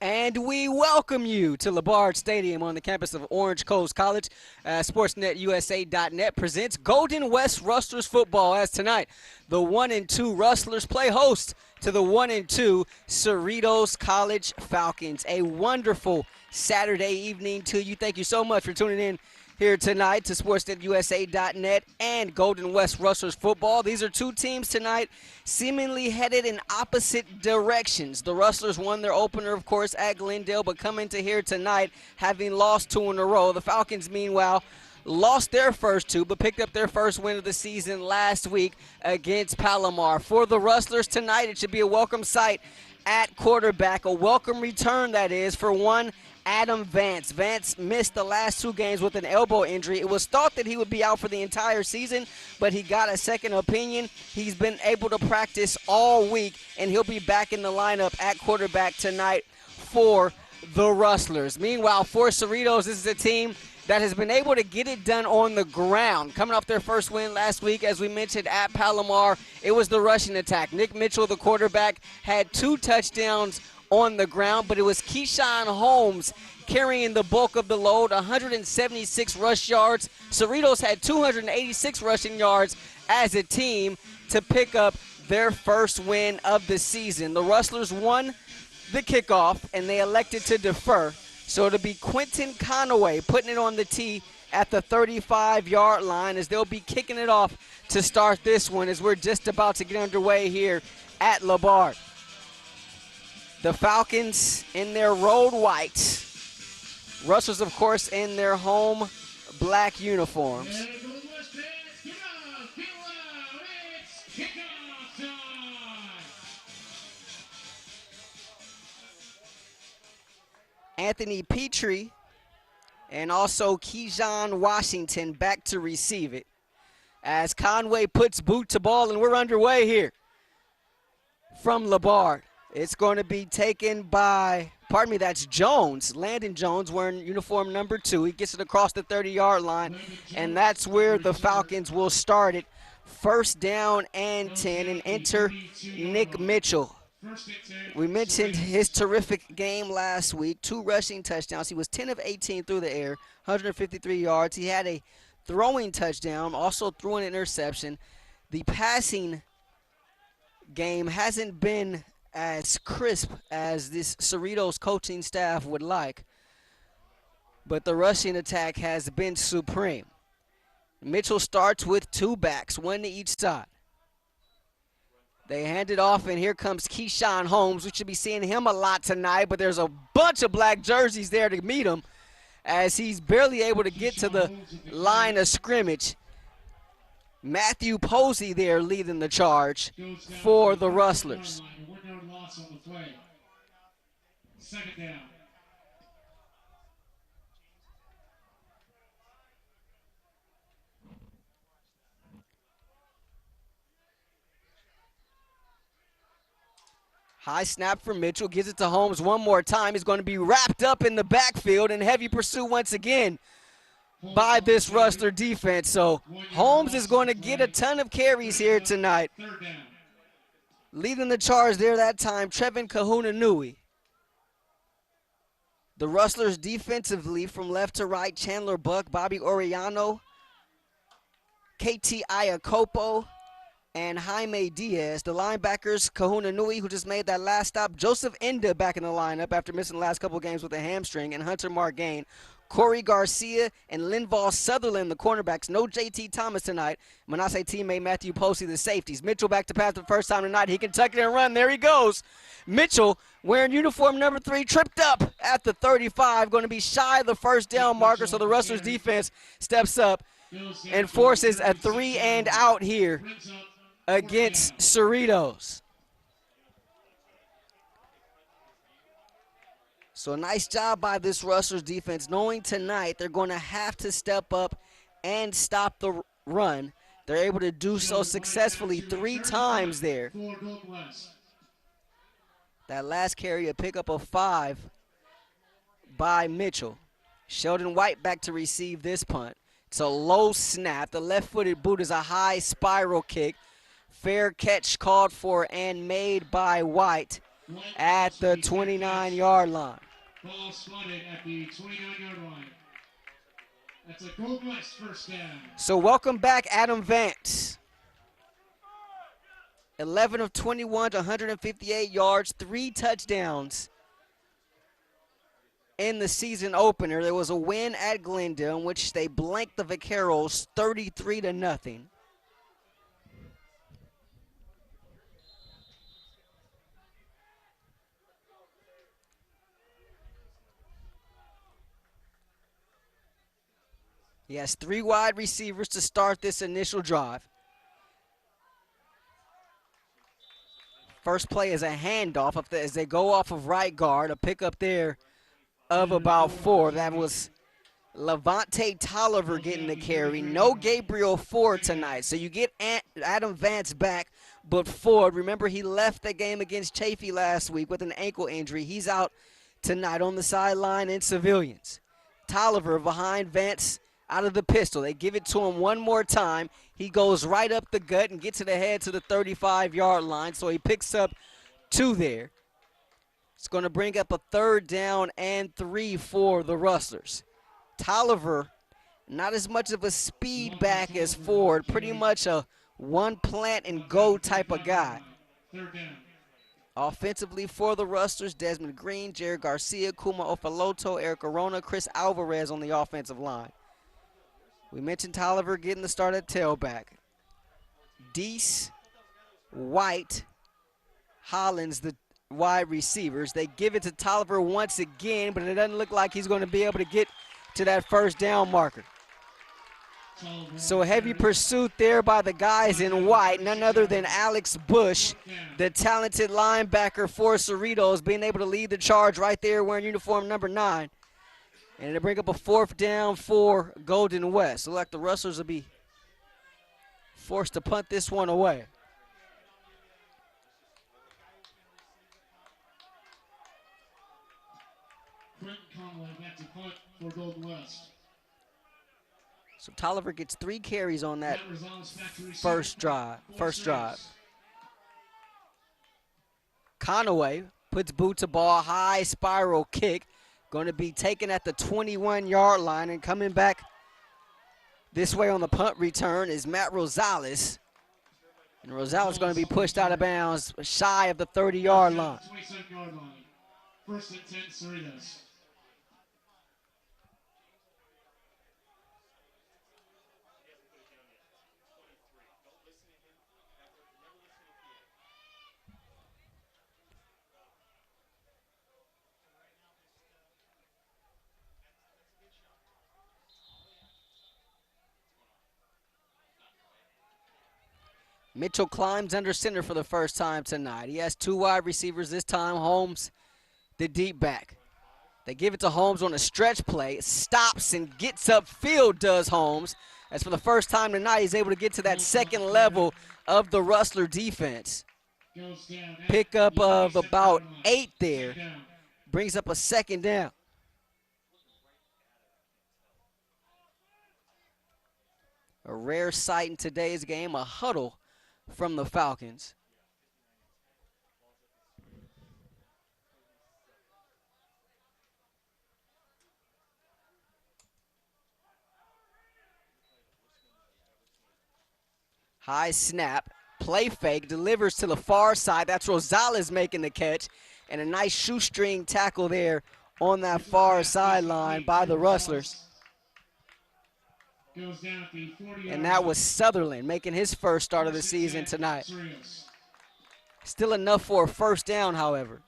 And we welcome you to LeBard Stadium on the campus of Orange Coast College. SportsNetUSA.net presents Golden West Rustlers football, as tonight the 1-2 Rustlers play host to the 1-2 Cerritos College Falcons. A wonderful Saturday evening to you. Thank you so much for tuning in here tonight to SportsNetUSA.net and Golden West Rustlers football. These are two teams tonight seemingly headed in opposite directions. The Rustlers won their opener, of course, at Glendale, but come into here tonight having lost 2 in a row. The Falcons, meanwhile, lost their first 2, but picked up their first win of the season last week against Palomar. For the Rustlers tonight, it should be a welcome sight at quarterback, a welcome return, that is, for one Adam Vance. Vance missed the last 2 games with an elbow injury. It was thought that he would be out for the entire season, but he got a second opinion. He's been able to practice all week, and he'll be back in the lineup at quarterback tonight for the Rustlers. Meanwhile, for Cerritos, this is a team that has been able to get it done on the ground. Coming off their first win last week, as we mentioned, at Palomar, it was the rushing attack. Nick Mitchell, the quarterback, had 2 touchdowns on the ground, but it was Keyshawn Holmes carrying the bulk of the load, 176 rush yards. Cerritos had 286 rushing yards as a team to pick up their first win of the season. The Rustlers won the kickoff, and they elected to defer. So it'll be Quentin Conaway putting it on the tee at the 35-yard line, as they'll be kicking it off to start this one, as we're just about to get underway here at LeBard. The Falcons in their road whites. Rustlers, of course, in their home black uniforms. Anthony Petrie and also Keyshawn Washington back to receive it, as Conway puts boot to ball, and we're underway here from LeBard. It's going to be taken by, that's Jones, Landon Jones, wearing uniform number 2. He gets it across the 30-yard line, and that's where the Falcons will start it. First down and 10, and enter Nick Mitchell. We mentioned his terrific game last week, 2 rushing touchdowns. He was 10 of 18 through the air, 153 yards. He had a throwing touchdown, also threw an interception. The passing game hasn't been as crisp as this Cerritos coaching staff would like, but the rushing attack has been supreme. Mitchell starts with 2 backs, 1 to each side. They hand it off, and here comes Keyshawn Holmes. We should be seeing him a lot tonight, but there's a bunch of black jerseys there to meet him, as he's barely able to get to the line of scrimmage. Matthew Posey there leading the charge for the Rustlers. Second down. High snap for Mitchell, gives it to Holmes one more time. He's going to be wrapped up in the backfield, and heavy pursuit once again by this Rustler defense. So Holmes is going to get a ton of carries here tonight. Leading the charge there that time, Trevin Kahuna-Nui. The Rustlers defensively, from left to right, Chandler Buck, Bobby Oriano, KT Iacopo, and Jaime Diaz. The linebackers, Kahuna-Nui, who just made that last stop, Joseph Enda back in the lineup after missing the last couple games with a hamstring, and Hunter Margain. Corey Garcia and Linval Sutherland, the cornerbacks. No J.T. Thomas tonight. When I say teammate Matthew Posey, the safeties. Mitchell back to pass the first time tonight. He can tuck it and run. There he goes. Mitchell, wearing uniform number 3, tripped up at the 35. Going to be shy of the first down marker, so the Rustlers defense steps up and forces a 3-and-out here against Cerritos. So nice job by this Rustlers defense, knowing tonight they're going to have to step up and stop the run. They're able to do so successfully 3 times there. That last carry, a pickup of 5 by Mitchell. Sheldon White back to receive this punt. It's a low snap. The left-footed boot is a high spiral kick. Fair catch called for and made by White. at the 29-yard line. Ball spotted at the 29-yard line. That's a Golden West first down. So welcome back, Adam Vance. 11 of 21 to 158 yards, 3 touchdowns in the season opener. There was a win at Glendale in which they blanked the Vaqueros 33-0. He has 3 wide receivers to start this initial drive. First play is a handoff as they go off of right guard, a pickup there of about 4. That was Levante Tolliver getting the carry. No Gabriel Ford tonight. So you get Adam Vance back, but Ford, remember he left the game against Chafee last week with an ankle injury. He's out tonight on the sideline in civilians. Tolliver behind Vance out of the pistol. They give it to him one more time. He goes right up the gut and gets it ahead to the 35-yard line, so he picks up 2 there. It's going to bring up a 3rd down and 3 for the Rustlers. Tolliver, not as much of a speed back as Ford, pretty much a one plant and go type of guy. Offensively for the Rustlers, Desmond Green, Jared Garcia, Kuma Ofaloto, Eric Arona, Chris Alvarez on the offensive line. We mentioned Tolliver getting the start at tailback. Deese, White, Hollins, the wide receivers. They give it to Tolliver once again, but it doesn't look like he's going to be able to get to that first down marker. So a heavy pursuit there by the guys in white, none other than Alex Bush, the talented linebacker for Cerritos, being able to lead the charge right there wearing uniform number 9. And it'll bring up a 4th down for Golden West. Look like the Rustlers will be forced to punt this one away. Quentin Conway back to punt for Golden West. So Tolliver gets 3 carries on that first drive. Conway puts boot to ball, high spiral kick. Going to be taken at the 21-yard line, and coming back this way on the punt return is Matt Rosales. And Rosales going to be pushed out of bounds shy of the 30-yard line. 27-yard line. 1st and 10, Cerritos. Mitchell climbs under center for the first time tonight. He has 2 wide receivers this time. Holmes, the deep back. They give it to Holmes on a stretch play. Stops and gets upfield, does Holmes. As for the first time tonight, he's able to get to that second level of the Rustler defense. Pickup of about 8 there. Brings up a 2nd down. A rare sight in today's game, a huddle from the Falcons. High snap, play fake, delivers to the far side. That's Rosales making the catch, and a nice shoestring tackle there on that far sideline by the Rustlers. And that was Sutherland making his first start of the season tonight. Still enough for a 1st down, however.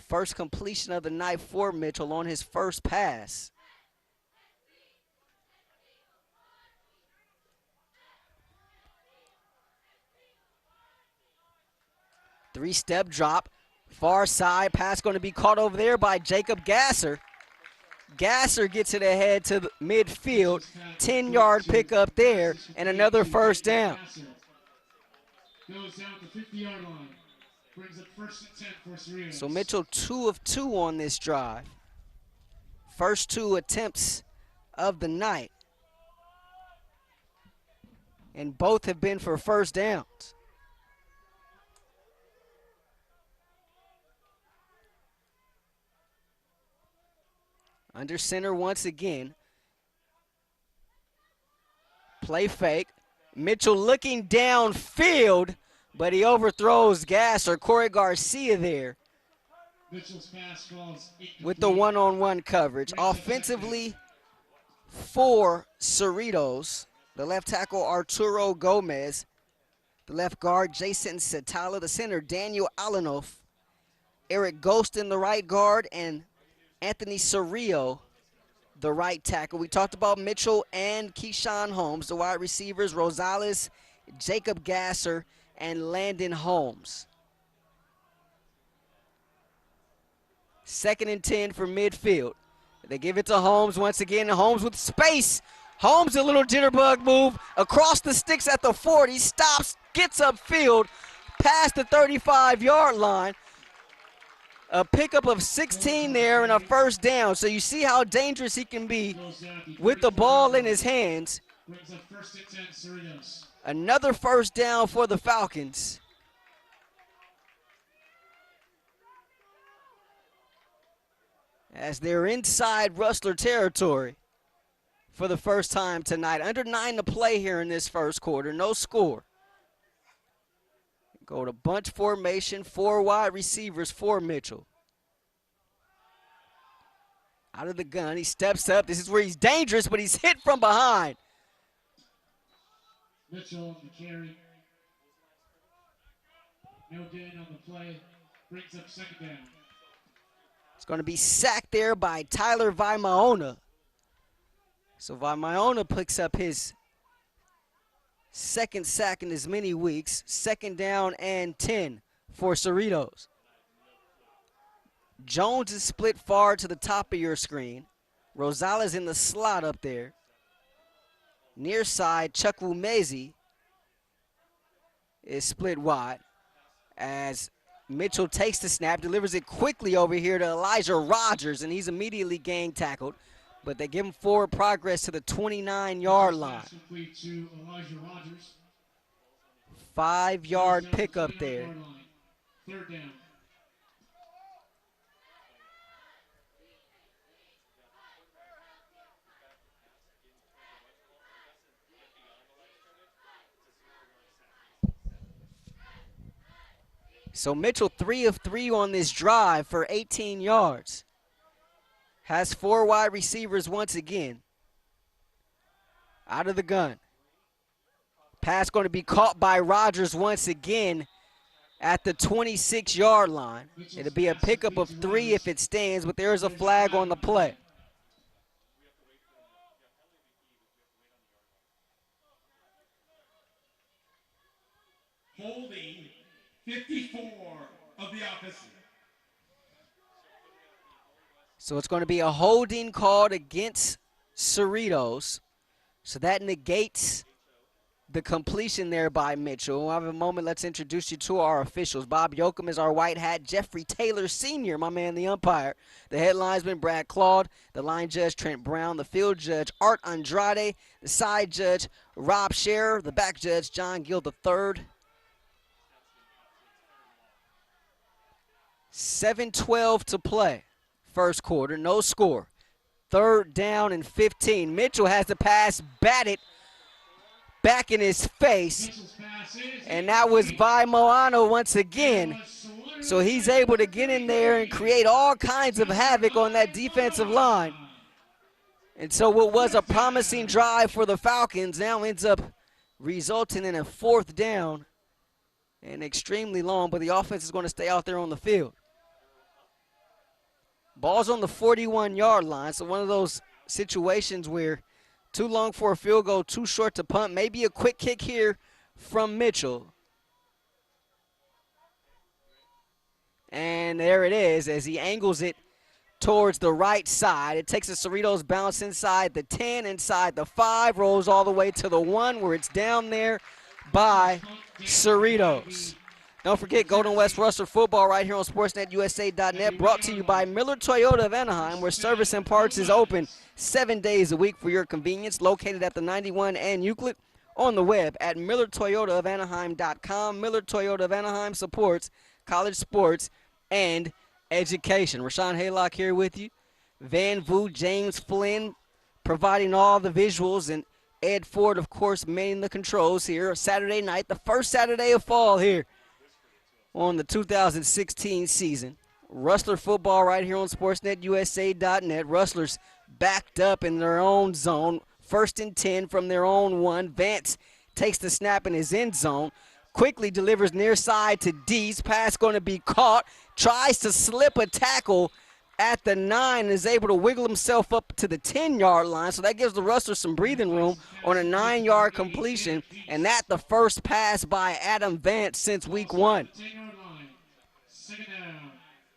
First completion of the night for Mitchell on his first pass. Three-step drop. Far side pass going to be caught over there by Jacob Gasser. Gasser gets it ahead to the midfield. 10-yard pickup there and another 1st down. Goes down to the 50-yard line. Brings up 1st and 10 for Cerritos. So Mitchell 2 of 2 on this drive. First 2 attempts of the night. and both have been for first downs. Under center once again. Play fake. Mitchell looking downfield, but he overthrows Gasser. Corey Garcia there Mitchell's pass falls with the one-on-one coverage. Offensively for Cerritos, the left tackle Arturo Gomez, the left guard Jason Satala, the center Daniel Alanoff, Eric Ghost in the right guard, and Anthony Cerrillo, the right tackle. We talked about Mitchell and Keyshawn Holmes, the wide receivers, Rosales, Jacob Gasser, and Landon Holmes. 2nd and 10 for midfield. They give it to Holmes once again. Holmes with space. Holmes, a little jitterbug move across the sticks at the 40, stops, gets upfield, past the 35-yard line. A pickup of 16 there and a first down. So you see how dangerous he can be with the ball in his hands. Brings up 1st and 10, Cerritos. Another first down for the Falcons. As they're inside Rustler territory for the first time tonight. Under 9 to play here in this first quarter. No score. Go to bunch formation, 4 wide receivers for Mitchell. Out of the gun, he steps up. This is where he's dangerous, but he's hit from behind. Mitchell, the carry. No gain on the play. Brings up 2nd down. It's going to be sacked there by Tyler Vaimaona. So Vaimaona picks up his 2nd sack in as many weeks. 2nd down and 10 for Cerritos. Jones is split far to the top of your screen. Rosales in the slot up there. Near side, Chukwumezi is split wide as Mitchell takes the snap, delivers it quickly over here to Elijah Rogers, and he's immediately gang tackled. But they give him forward progress to the 29-yard line. 5-yard pickup there. 3rd down. So Mitchell 3 of 3 on this drive for 18 yards. Has 4 wide receivers once again. Out of the gun. Pass going to be caught by Rogers once again at the 26-yard line. It'll be a pickup of 3 if it stands, but there's a flag on the play. Holding 54 of the offensive. So it's going to be a holding called against Cerritos. So that negates the completion there by Mitchell. We'll have a moment. Let's introduce you to our officials. Bob Yoakum is our white hat. Jeffrey Taylor Sr., my man, the umpire. The head linesman, Brad Claude. The line judge, Trent Brown. The field judge, Art Andrade. The side judge, Rob Scherer. The back judge, John Gill III. 7:12 to play. First quarter, no score. 3rd down and 15. Mitchell has the pass batted back in his face. And that was by Moano once again. So he's able to get in there and create all kinds of havoc on that defensive line. And so what was a promising drive for the Falcons now ends up resulting in a 4th down and extremely long, but the offense is going to stay out there on the field. Ball's on the 41-yard line, so one of those situations where too long for a field goal, too short to punt. Maybe a quick kick here from Mitchell. And there it is as he angles it towards the right side. It takes a Cerritos bounce inside the 10, inside the 5, rolls all the way to the 1 where it's down there by Cerritos. Don't forget Golden West Rustlers football right here on SportsNetUSA.net, brought to you by Miller Toyota of Anaheim, where service and parts is open 7 days a week for your convenience, located at the 91 and Euclid, on the web at MillerToyotaofAnaheim.com. Miller Toyota of Anaheim supports college sports and education. Rahshaun Haylock here with you. Van Vu, James Flynn providing all the visuals, and Ed Ford, of course, manning the controls here. Saturday night, the first Saturday of fall here on the 2016 season. Rustler football right here on SportsNetUSA.net. Rustlers backed up in their own zone. 1st and 10 from their own 1. Vance takes the snap in his end zone. Quickly delivers near side to Dees. Pass going to be caught. Tries to slip a tackle at the 9 and is able to wiggle himself up to the 10-yard line. So that gives the Rustlers some breathing room on a 9-yard completion. And that the first pass by Adam Vance since week 1.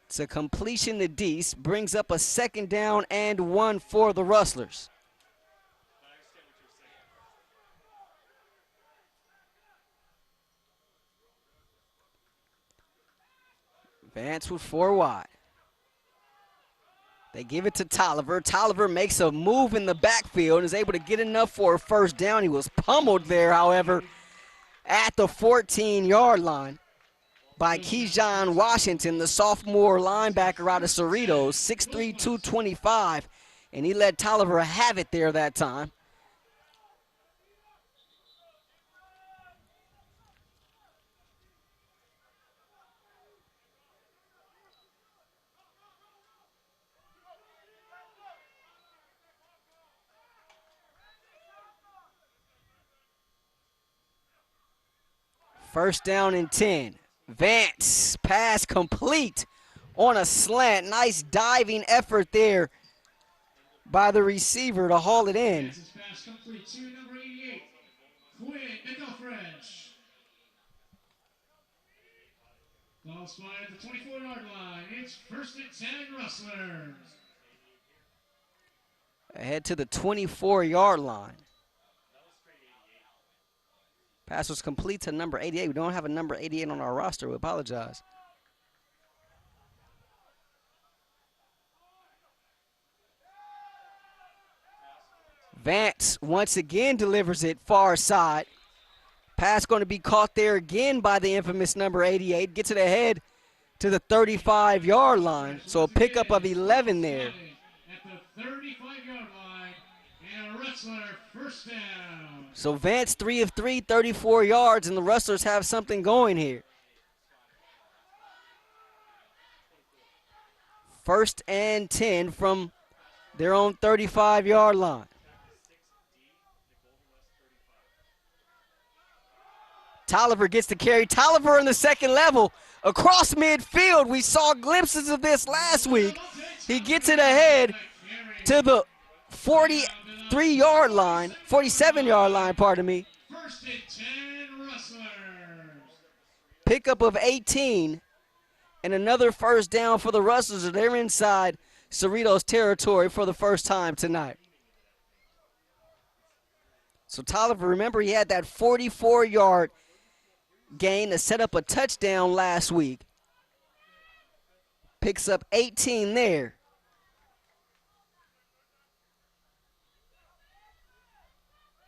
It's a completion to Dees. Brings up a 2nd down and 1 for the Rustlers. Vance with 4 wide. They give it to Tolliver. Tolliver makes a move in the backfield and is able to get enough for a 1st down. He was pummeled there, however, at the 14-yard line by Keyshawn Washington, the sophomore linebacker out of Cerritos, 6'3", 225, and he let Tolliver have it there that time. First down and 10. Vance, pass complete on a slant. Nice diving effort there by the receiver to haul it in. Pass complete to number 88, Quinn McElfresh. Ball spot at the 24-yard line. It's 1st and 10 Rustlers. Ahead to the 24-yard line. Pass was complete to number 88. We don't have a number 88 on our roster. We apologize. Vance once again delivers it far side. Pass going to be caught there again by the infamous number 88. Gets it ahead to the 35-yard line. So a pickup of 11 there. At the 35-yard line, and a Rustler 1st down. So Vance 3 of 3, 34 yards, and the Rustlers have something going here. 1st and 10 from their own 35-yard line. Tolliver gets the carry. Tolliver in the 2nd level across midfield. We saw glimpses of this last week. He gets it ahead to the 43-yard line, 47-yard line, pardon me. 1st and 10 Rustlers. Pickup of 18 and another 1st down for the Rustlers. They're inside Cerritos territory for the first time tonight. So Tolliver, remember, he had that 44-yard gain to set up a touchdown last week. Picks up 18 there.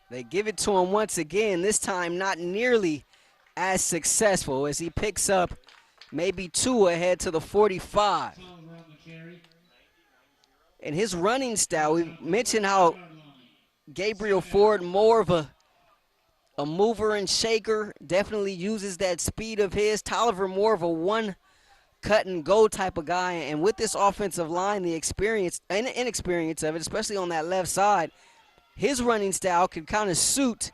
They give it to him once again, this time not nearly as successful as he picks up maybe 2 ahead to the 45. And his running style, we mentioned how Gabriel Ford, more of a mover and shaker, definitely uses that speed of his. Tolliver, more of a one cut and go type of guy. And with this offensive line, the experience and inexperience of it, especially on that left side, his running style could kind of suit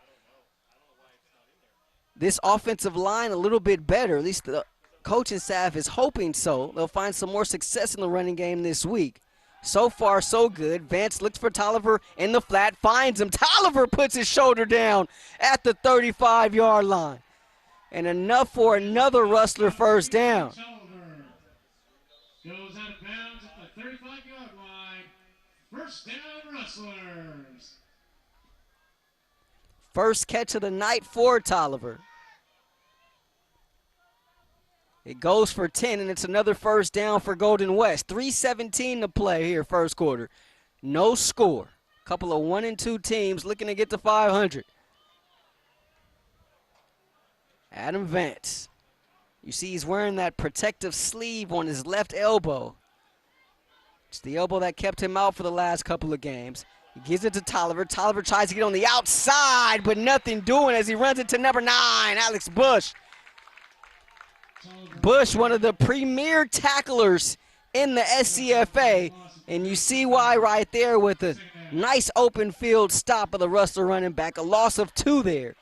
this offensive line a little bit better. At least the coaching staff is hoping so. They'll find some more success in the running game this week. So far, so good. Vance looks for Tolliver in the flat, finds him. Tolliver puts his shoulder down at the 35-yard line. And enough for another Rustler 1st down. Goes out of bounds at the 35-yard line. 1st down Rustlers. First catch of the night for Tolliver. It goes for 10, and it's another 1st down for Golden West. 3:17 to play here, 1st quarter. No score. Couple of 1 and 2 teams looking to get to 500. Adam Vance. You see he's wearing that protective sleeve on his left elbow. It's the elbow that kept him out for the last couple of games. He gives it to Tolliver. Tolliver tries to get on the outside, but nothing doing as he runs it to number 9, Alex Bush. Bush, one of the premier tacklers in the SCFA, and you see why right there with a nice open field stop of the Rustler running back, a loss of 2 there.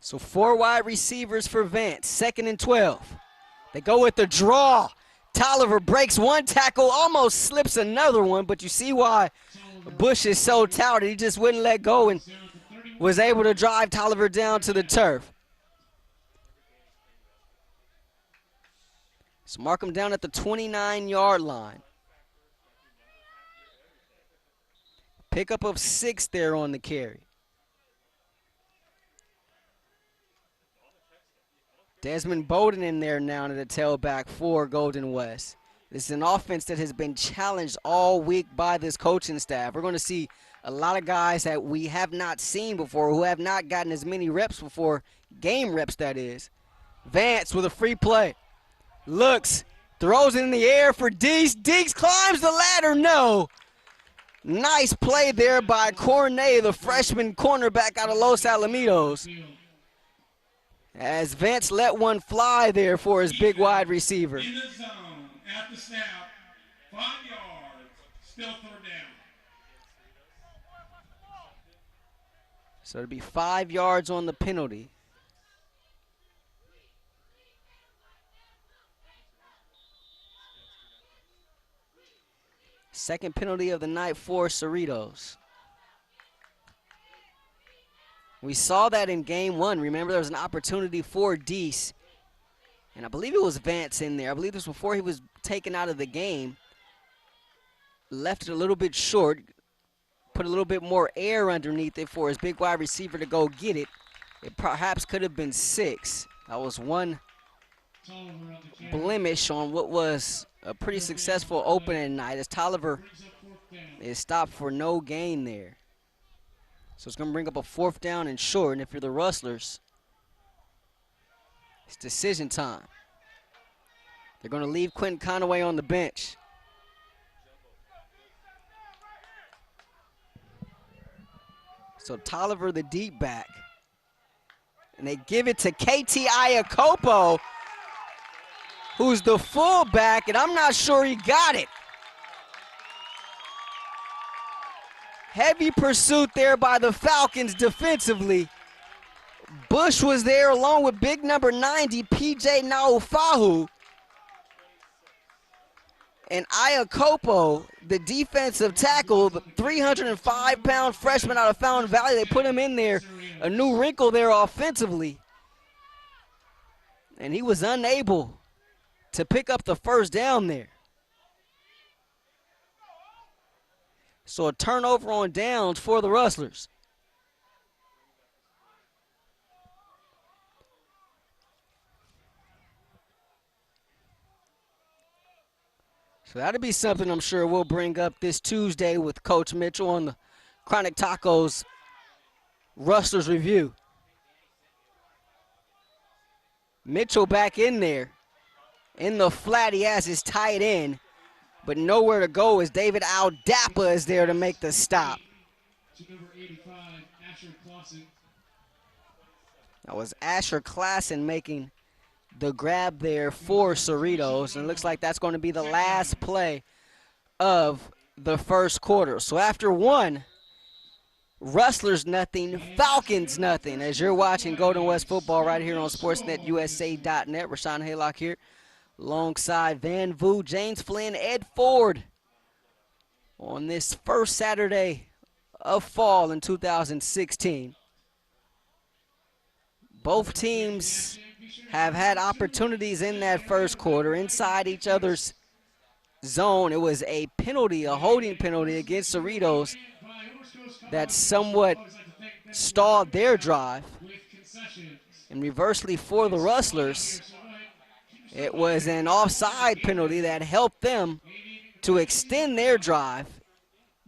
So 4 wide receivers for Vance, 2nd and 12. They go with the draw. Tolliver breaks one tackle, almost slips another one, but you see why Bush is so touted. He just wouldn't let go and was able to drive Tolliver down to the turf. So mark him down at the 29-yard line. Pickup of 6 there on the carry. Desmond Bowden in there now to the tailback for Golden West. This is an offense that has been challenged all week by this coaching staff. We're going to see a lot of guys that we have not seen before, who have not gotten as many reps before, game reps that is. Vance with a free play. Looks, throws it in the air for Deeks. Deeks climbs the ladder, no. Nice play there by Cornet, the freshman cornerback out of Los Alamitos. As Vance let one fly there for his big wide receiver. In the zone, at the snap, 5 yards, still 3rd down. So it'll be 5 yards on the penalty. Second penalty of the night for Cerritos. We saw that in game 1. Remember, there was an opportunity for Deese. And I believe it was Vance in there. I believe this was before he was taken out of the game. Left it a little bit short. Put a little bit more air underneath it for his big wide receiver to go get it. It perhaps could have been 6. That was one blemish on what was a pretty successful opening night, as Tolliver is stopped for no gain there. So it's going to bring up a 4th down and short, and if you're the Rustlers, it's decision time. They're going to leave Quentin Conaway on the bench. So Tolliver, the deep back. And they give it to KT Iacopo, who's the fullback, and I'm not sure he got it. Heavy pursuit there by the Falcons defensively. Bush was there along with big number 90, PJ Naufahu. And Iacopo, the defensive tackle, the 305-pound freshman out of Fountain Valley, they put him in there, a new wrinkle there offensively. And he was unable to pick up the 1st down there. So a turnover on downs for the Rustlers. So that'll be something I'm sure we'll bring up this Tuesday with Coach Mitchell on the Chronic Tacos Rustlers Review. Mitchell back in there. In the flat, he has his tight end, but nowhere to go as David Aldapa is there to make the stop. That was Asher Klassen making the grab there for Cerritos, and it looks like that's going to be the last play of the 1st quarter. So after 1, Rustlers nothing, Falcons nothing, as you're watching Golden West football right here on SportsNetUSA.net. Rahshaun Haylock here alongside Van Vu, James Flynn, Ed Ford on this first Saturday of fall in 2016. Both teams have had opportunities in that 1st quarter inside each other's zone. It was a penalty, a holding penalty against Cerritos that somewhat stalled their drive. And reversely for the Rustlers, it was an offside penalty that helped them to extend their drive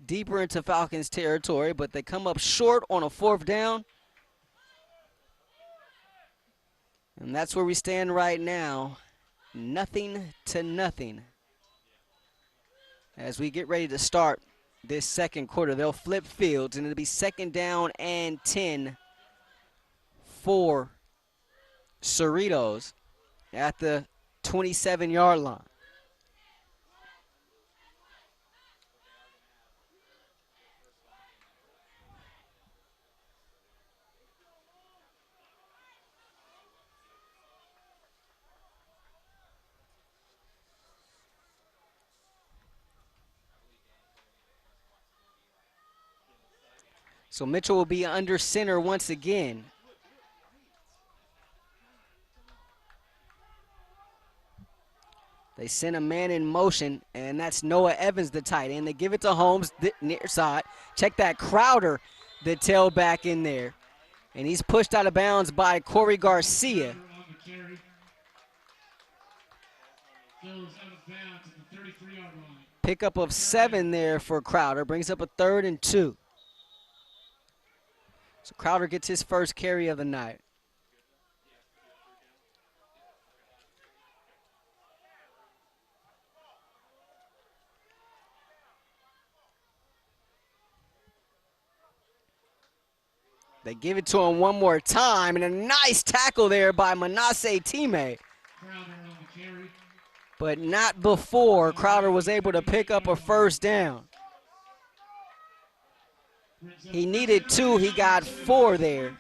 deeper into Falcons territory, but they come up short on a 4th down. And that's where we stand right now, 0-0. As we get ready to start this second quarter, they'll flip fields, and it'll be 2nd down and 10 for Cerritos at the 27-yard line. So Mitchell will be under center once again. They send a man in motion, and that's Noah Evans, the tight end. They give it to Holmes, near side. Check that, Crowder, the tailback in there. And he's pushed out of bounds by Corey Garcia. Pickup of 7 there for Crowder, brings up a 3rd and 2. So Crowder gets his first carry of the night. They give it to him one more time, and a nice tackle there by Manasseh Time. But not before Crowder was able to pick up a 1st down. He needed 2, he got 4 there.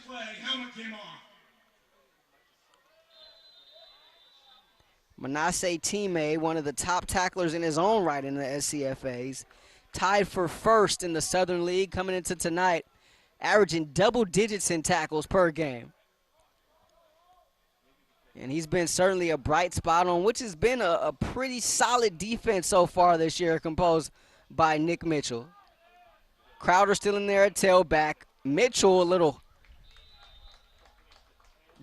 Manasseh Time, one of the top tacklers in his own right in the SCFAs, tied for 1st in the Southern League coming into tonight, averaging double digits in tackles per game. And he's been certainly a bright spot on which has been a pretty solid defense so far this year, composed by Nick Mitchell. Crowder still in there at tailback. Mitchell, a little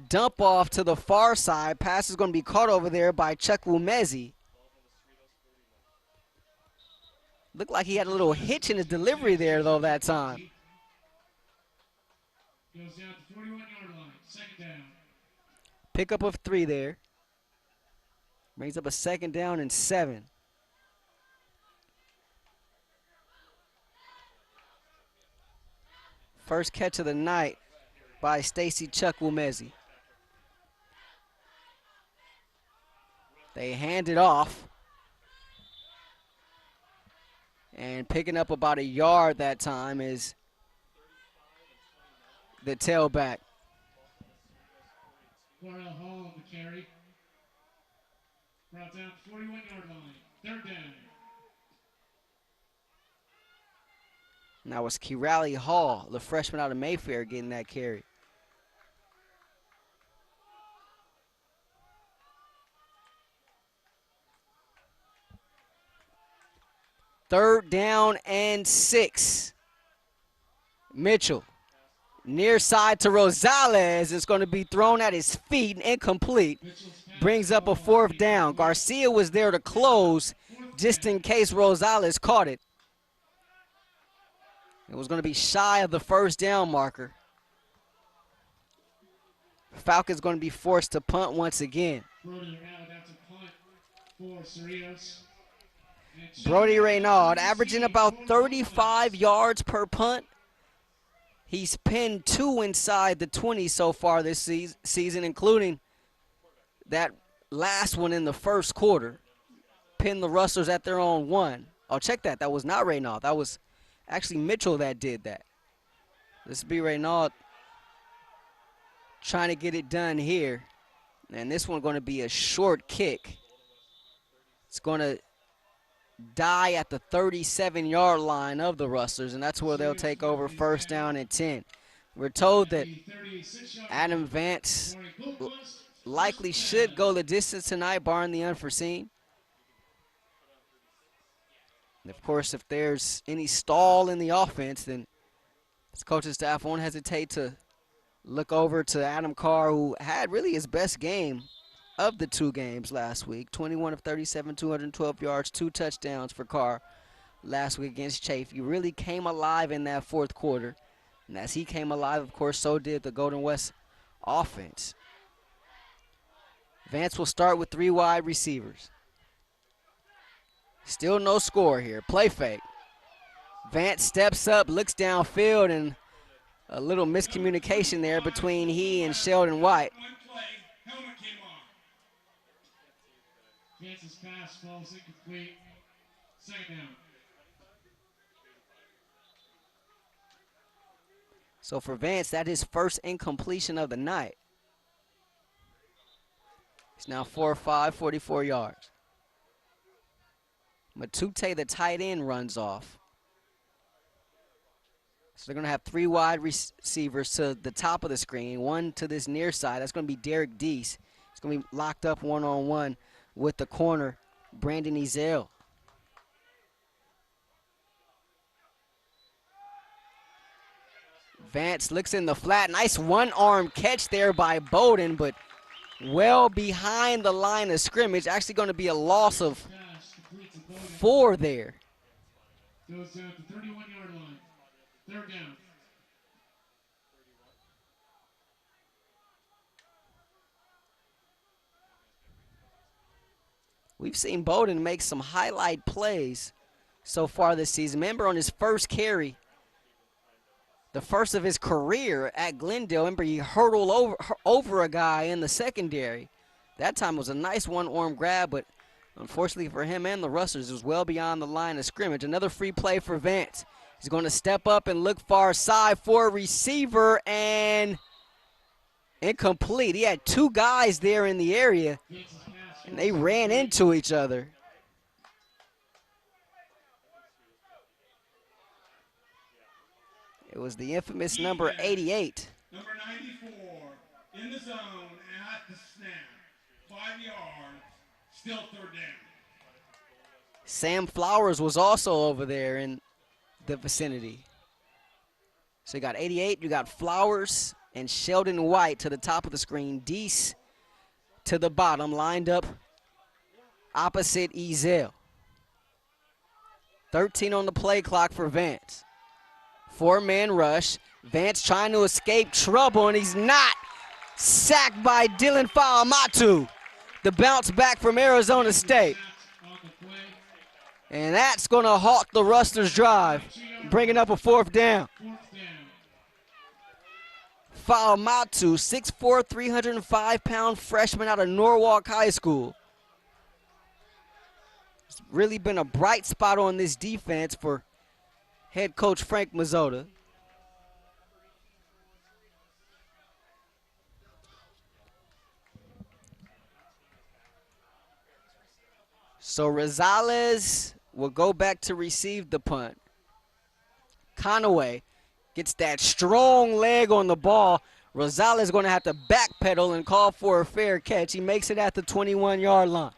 dump off to the far side. Pass is going to be caught over there by Chuck Wumezi. Looked like he had a little hitch in his delivery there, though, that time. Goes down to 41-yard line, 2nd down. Pickup of 3 there. Brings up a 2nd down and 7. First catch of the night by Stacy Chuck Wumezi. They hand it off. And picking up about a yard that time is the tailback. Hall on the carry. Brought down 41-yard line. 3rd down. Now it's Kirali Hall, the freshman out of Mayfair, getting that carry. Third down and 6. Mitchell, near side to Rosales. It's going to be thrown at his feet and incomplete. Brings up a 4th down. Garcia was there to close just in case Rosales caught it. It was going to be shy of the 1st down marker. Falcons going to be forced to punt once again. Brody Reynard averaging about 35 yards per punt. He's pinned 2 inside the 20 so far this season, including that last one in the 1st quarter. Pinned the Rustlers at their own 1. Oh, check that. That was not Reynard. That was actually Mitchell that did that. This will be Reynard trying to get it done here. And this one going to be a short kick. It's going to die at the 37-yard line of the Rustlers, and that's where they'll take over 1st down and 10. We're told that Adam Vance likely should go the distance tonight, barring the unforeseen. Of course, if there's any stall in the offense, then this coaching staff won't hesitate to look over to Adam Carr, who had really his best game of the 2 games last week. 21 of 37, 212 yards, 2 touchdowns for Carr last week against Chafe. He really came alive in that 4th quarter. And as he came alive, of course, so did the Golden West offense. Vance will start with 3 wide receivers. Still no score here. Play fake. Vance steps up, looks downfield, and a little miscommunication there between he and Sheldon White. One play, helmet came off. Vance's pass falls incomplete. 2nd down. So for Vance, that is first incompletion of the night. He's now 4-5, 44 yards. Matute, the tight end, runs off. So they're going to have 3 wide receivers to the top of the screen, 1 to this near side. That's going to be Derek Deese. He's going to be locked up one-on-one with the corner, Brandon Ezell. Vance looks in the flat. Nice one-arm catch there by Bowden, but well behind the line of scrimmage. Actually going to be a loss of 4 there. Goes down to 31-yard line. 3rd down. We've seen Bowden make some highlight plays so far this season. Remember on his first carry, the first of his career at Glendale, remember he hurdled over a guy in the secondary. That time was a nice one-arm grab, but unfortunately for him and the Rustlers, it was well beyond the line of scrimmage. Another free play for Vance. He's going to step up and look far side for a receiver, and incomplete. He had 2 guys there in the area, and they ran into each other. It was the infamous number 88. Number 94 in the zone at the snap. 5 yards, still 3rd down. Sam Flowers was also over there in the vicinity. So you got 88, you got Flowers and Sheldon White to the top of the screen. Deese to the bottom, lined up opposite Ezell. 13 on the play clock for Vance. 4-man rush. Vance trying to escape trouble, and he's not. Sacked by Dylan Fa'amatu. The bounce back from Arizona State. And that's going to halt the Rustlers' drive, bringing up a 4th down. Fa'amatu, 6'4", 305-pound freshman out of Norwalk High School. It's really been a bright spot on this defense for head coach Frank Mazzota. So Rosales will go back to receive the punt. Conaway gets that strong leg on the ball. Rosales is going to have to backpedal and call for a fair catch. He makes it at the 21-yard line.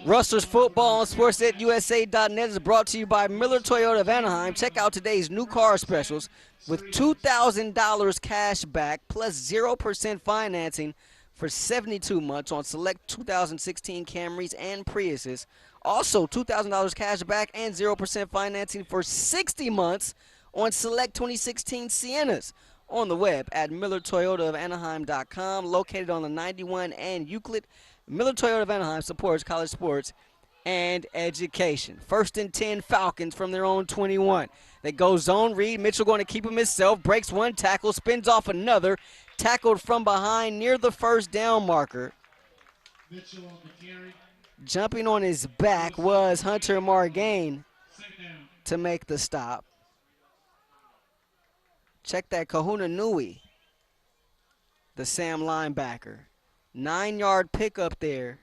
Rustlers football on sports.usa.net is brought to you by Miller Toyota of Anaheim. Check out today's new car specials with $2,000 cash back plus 0% financing for 72 months on select 2016 Camrys and Priuses. Also, $2,000 cash back and 0% financing for 60 months on select 2016 Siennas. On the web at MillerToyotaofAnaheim.com, located on the 91 and Euclid. Miller Toyota of Anaheim supports college sports and education. 1st and 10 Falcons from their own 21. They go zone read. Mitchell going to keep him himself. Breaks 1 tackle, spins off another. Tackled from behind near the 1st down marker. Mitchell on the carry. Jumping on his back was Hunter Margain to make the stop. Check that Kahuna Nui, the Sam linebacker. 9-yard pickup there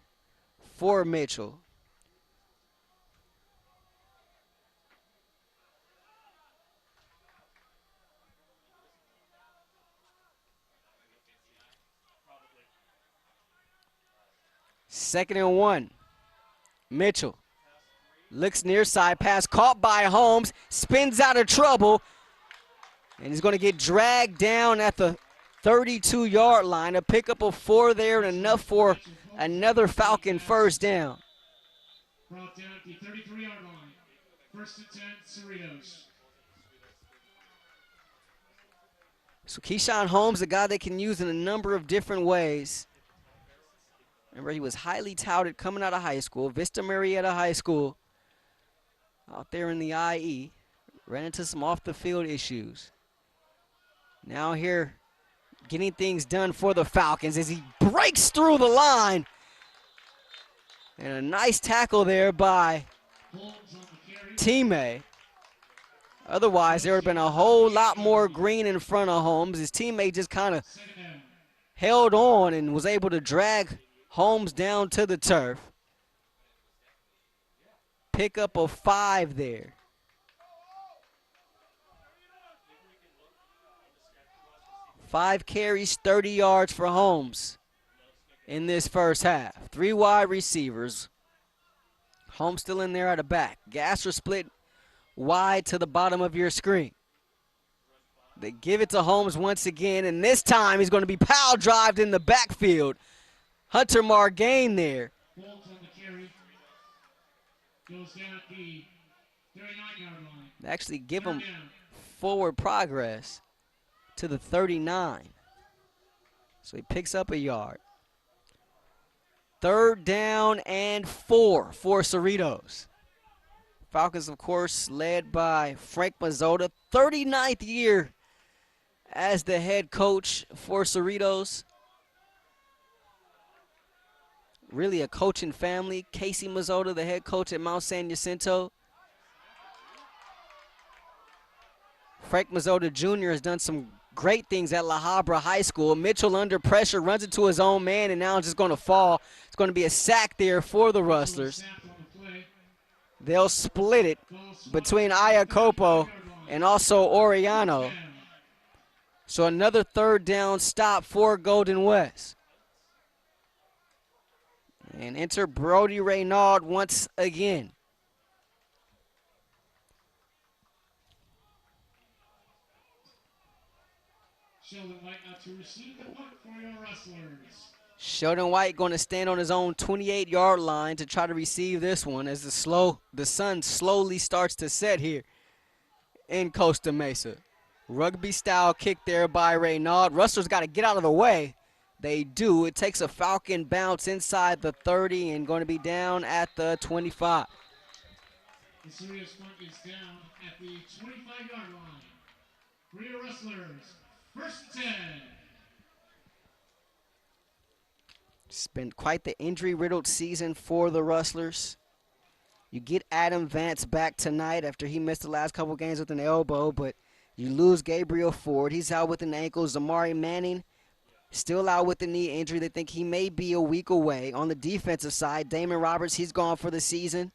for Mitchell. Second and 1. Mitchell Looks near side pass, caught by Holmes, spins out of trouble, and he's going to get dragged down at the 32-yard line. A pickup of 4 there and enough for another Falcon first down. Brought down at the 33-yard line. First and 10, Cerritos. So Keyshawn Holmes, a guy they can use in a number of different ways. Remember, he was highly touted coming out of high school, Vista Marietta High School, out there in the IE. Ran into some off-the-field issues. Now here, getting things done for the Falcons as he breaks through the line. And a nice tackle there by teammate. Otherwise, there would have been a whole lot more green in front of Holmes. His teammate just kind of held on and was able to drag Holmes down to the turf. Pickup of 5 there. Five carries, 30 yards for Holmes in this first half. 3 wide receivers. Holmes still in there at the back. Gasser split wide to the bottom of your screen. They give it to Holmes once again, and this time he's going to be power drived in the backfield. Hunter Margain there. Holmes on the carry. Goes down at the 39-yard line. They actually give him forward progress to the 39. So he picks up a yard. 3rd down and 4 for Cerritos. Falcons, of course, led by Frank Mazzota, 39th year as the head coach for Cerritos. Really a coaching family. Casey Mazzota, the head coach at Mount San Jacinto. Frank Mazzota Jr. has done some great things at La Habra High School. Mitchell under pressure, runs into his own man, and now it's just going to fall. It's going to be a sack there for the Rustlers. They'll split it between Iacopo and also Oriano. So another 3rd down stop for Golden West. And enter Brody Reynaud once again. Sheldon White out to receive the punt for your Rustlers. Sheldon White going to stand on his own 28-yard line to try to receive this one as the sun slowly starts to set here in Costa Mesa. Rugby-style kick there by Reynaud. Rustlers got to get out of the way. They do. It takes a Falcon bounce inside the 30 and going to be down at the 25. The Cerritos punt is down at the 25-yard line. For your Rustlers, 1st and 10. It's been quite the injury-riddled season for the Rustlers. You get Adam Vance back tonight after he missed the last couple games with an elbow, but you lose Gabriel Ford. He's out with an ankle. Zamari Manning still out with the knee injury. They think he may be a week away. On the defensive side, Damon Roberts, he's gone for the season.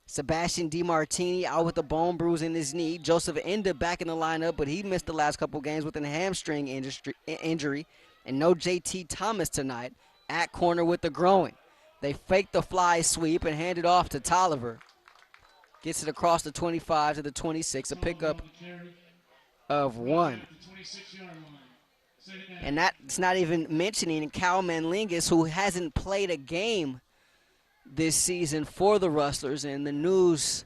Sebastian DiMartini out with a bone bruise in his knee. Joseph Enda back in the lineup, but he missed the last couple games with a hamstring injury. And no JT Thomas tonight at corner with the groin. They fake the fly sweep and hand it off to Tolliver. Gets it across the 25 to the 26, a pickup of 1. And that's not even mentioning Cal Manlingus, who hasn't played a game this season for the Rustlers. And the news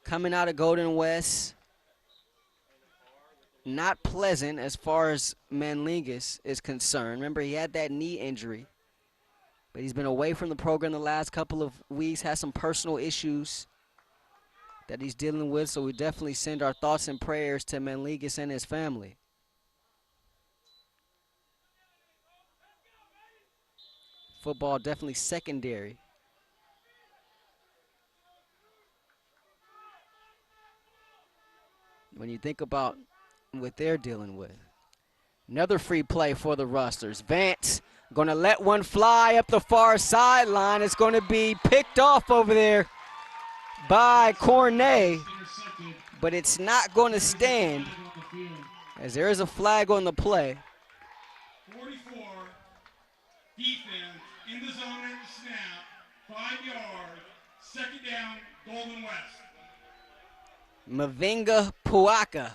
coming out of Golden West, not pleasant as far as Manlingus is concerned. Remember, he had that knee injury, but he's been away from the program the last couple of weeks, has some personal issues that he's dealing with, so we definitely send our thoughts and prayers to Manlingus and his family. Football definitely secondary. When you think about what they're dealing with. Another free play for the Rustlers. Vance going to let one fly up the far sideline. It's going to be picked off over there by Cornet, but it's not going to stand as there is a flag on the play. 44, defense, in the zone at the snap, 5 yards, 2nd down, Golden West. Mavinga Puaka,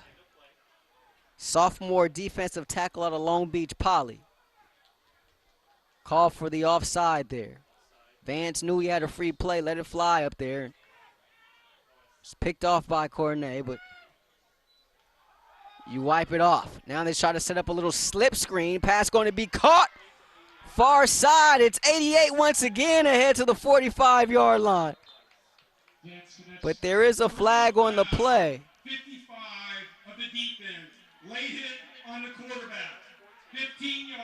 sophomore defensive tackle out of Long Beach Poly. Call for the offside there. Vance knew he had a free play, let it fly up there. It's picked off by Cornet, but you wipe it off. Now they try to set up a little slip screen. Pass going to be caught. Far side, it's 88 once again ahead to the 45-yard line. But there is a flag on the play. 55 of the defense. Late hit on the quarterback. 15 yards.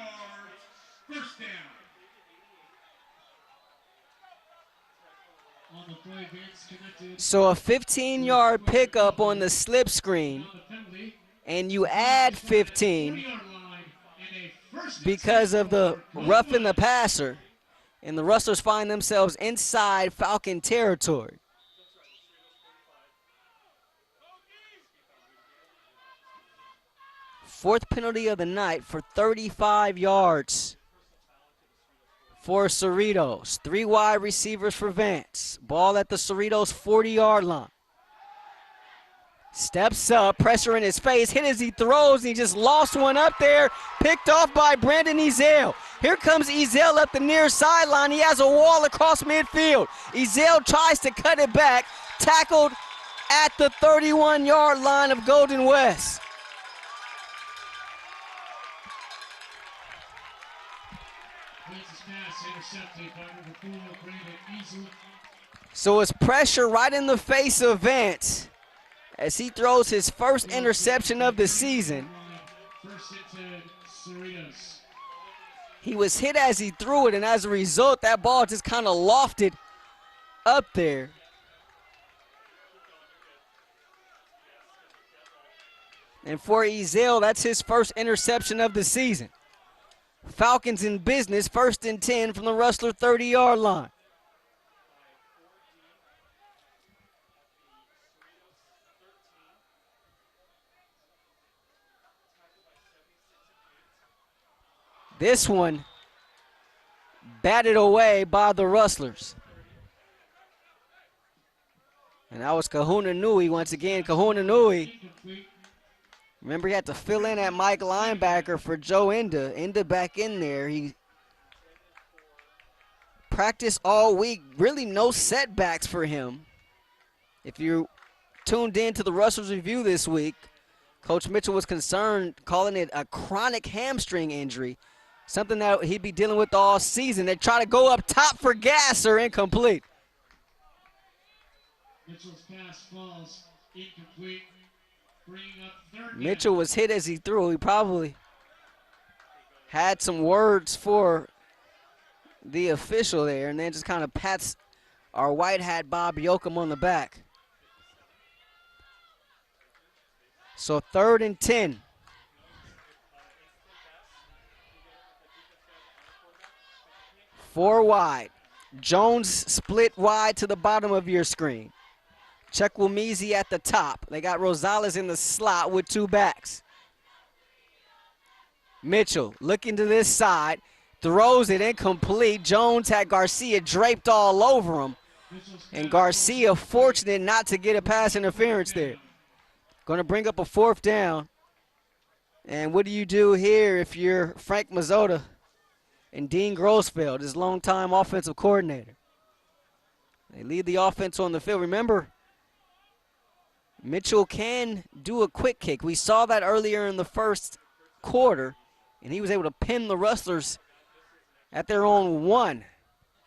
First down. On the play, Vance connected. So a 15-yard pickup on the slip screen, On the penalty, and you add 15 40-yard line, and a first because of the for Golden roughing the West. passer, and the Rustlers find themselves inside Falcon territory. Fourth penalty of the night for 35 yards for Cerritos. 3 wide receivers for Vance. Ball at the Cerritos 40-yard line. Steps up, pressure in his face, hit as he throws, and he just lost one up there, picked off by Brandon Ezell. Here comes Ezell up the near sideline. He has a wall across midfield. Ezell tries to cut it back, tackled at the 31-yard line of Golden West. Vance's pass intercepted by number 4, Brandon Ezell. So it's pressure right in the face of Vance as he throws his first interception of the season. First hit to Cerritos. He was hit as he threw it, and as a result, that ball just kind of lofted up there. And for Ezell, that's his first interception of the season. Falcons in business, 1st and 10 from the Rustler 30-yard line. This one batted away by the Rustlers. And that was Kahuna Nui once again. Kahuna Nui, Incomplete. remember he had to fill in at Mike linebacker for Joe Inda. Inda back in there. He practiced all week. Really no setbacks for him. If you tuned in to the Rustlers review this week, Coach Mitchell was concerned, calling it a chronic hamstring injury. Something that he'd be dealing with all season. They try to go up top for Gasser, incomplete. Mitchell's pass falls incomplete. Bringing up third down. Mitchell was hit as he threw. He probably had some words for the official there, and then just kind of pats our white hat Bob Yoakum on the back. So 3rd and 10. Four wide. Jones split wide to the bottom of your screen. Chukwuemezi at the top. They got Rosales in the slot with 2 backs. Mitchell looking to this side. Throws it incomplete. Jones had Garcia draped all over him. And Garcia fortunate not to get a pass interference there. Going to bring up a 4th down. And what do you do here if you're Frank Mazzota and Dean Grossfeld, his longtime offensive coordinator? They lead the offense on the field. Remember, Mitchell can do a quick kick. We saw that earlier in the first quarter, and he was able to pin the Rustlers at their own 1.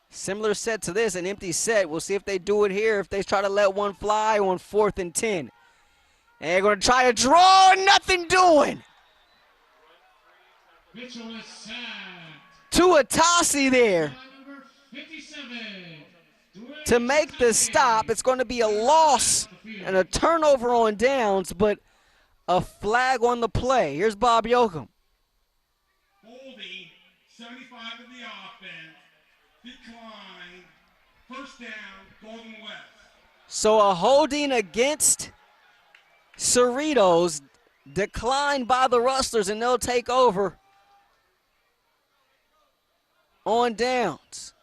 Similar set to this, an empty set. We'll see if they do it here, if they try to let one fly on 4th and 10. And they're going to try to draw, nothing doing. Mitchell is sacked. Tuatasi there By number 57. to make the stop. It's going to be a loss and a turnover on downs, but a flag on the play. Here's Bob Yoakum. Holding 75 of the offense. Decline. First down, Golden West. So a holding against Cerritos, declined by the Rustlers, and they'll take over on downs.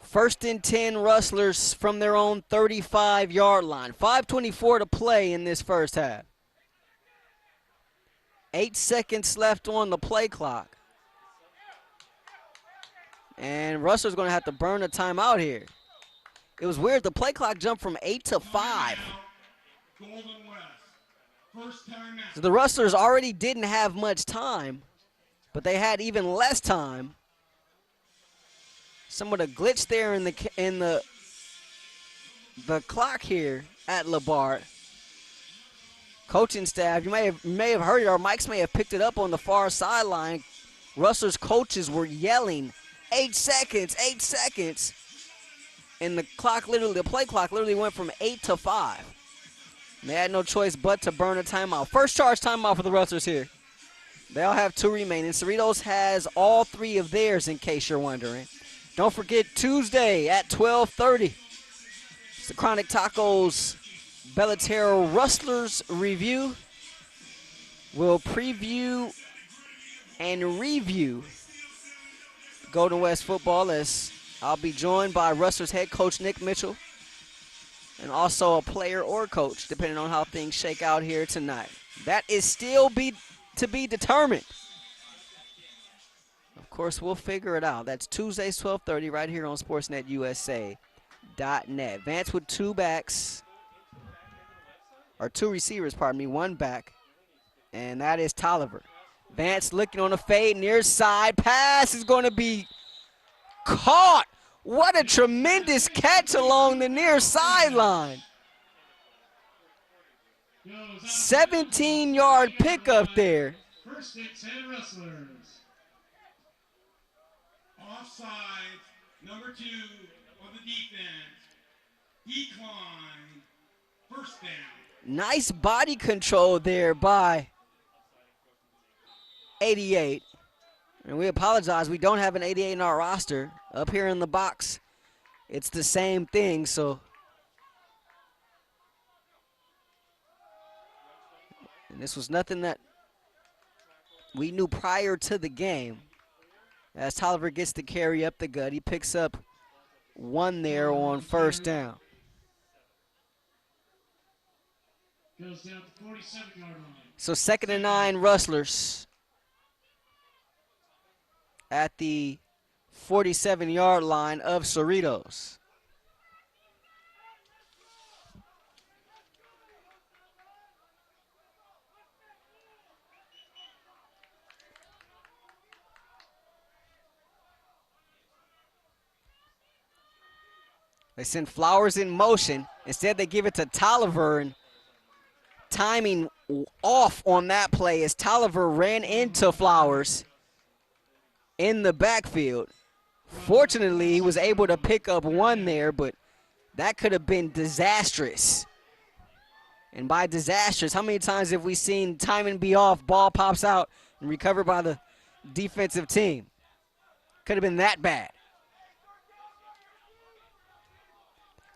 First and 10 Rustlers from their own 35-yard line. 5:24 to play in this first half. 8 seconds left on the play clock. And Rustlers going to have to burn a timeout here. It was weird. The play clock jumped from 8 to 5. Golden West. First time out. So the Rustlers already didn't have much time, but they had even less time. Some of the glitch there in the clock here at LeBard. Coaching staff, you may have heard it, or mics may have picked it up on the far sideline. Rustlers coaches were yelling, 8 seconds, 8 seconds. And the play clock literally went from 8 to 5. And they had no choice but to burn a timeout. First charge timeout for the Rustlers here. They'll have 2 remaining. Cerritos has all 3 of theirs, in case you're wondering. Don't forget, Tuesday at 12:30, it's the Chronic Tacos Bellatero Rustlers review. We'll preview and review Golden West football, as I'll be joined by Rustlers head coach Nick Mitchell and also a player or coach, depending on how things shake out here tonight. That is still to be determined. Of course, we'll figure it out. That's Tuesdays, 12:30, right here on SportsNetUSA.net. Vance with 2 backs, or 2 receivers, pardon me, 1 back, and that is Tolliver. Vance looking on a fade, near side. Pass is going to be caught. What a tremendous catch along the near sideline. 17-yard pickup there. First and 10 Rustlers. Offside, number 2 on the defense. Decline. First down. Nice body control there by 88. And we apologize, we don't have an 88 in our roster. Up here in the box, it's the same thing, so. And this was nothing that we knew prior to the game. As Tolliver gets the carry up the gut, he picks up 1 there on first down. Goes down to 47-yard line. So 2nd and 9 Rustlers at the 47-yard line of Cerritos. They send Flowers in motion. Instead, they give it to Tolliver, and timing off on that play as Tolliver ran into Flowers in the backfield. Fortunately, he was able to pick up 1 there, but that could have been disastrous. And by disastrous, how many times have we seen timing be off, ball pops out, and recovered by the defensive team? Could have been that bad.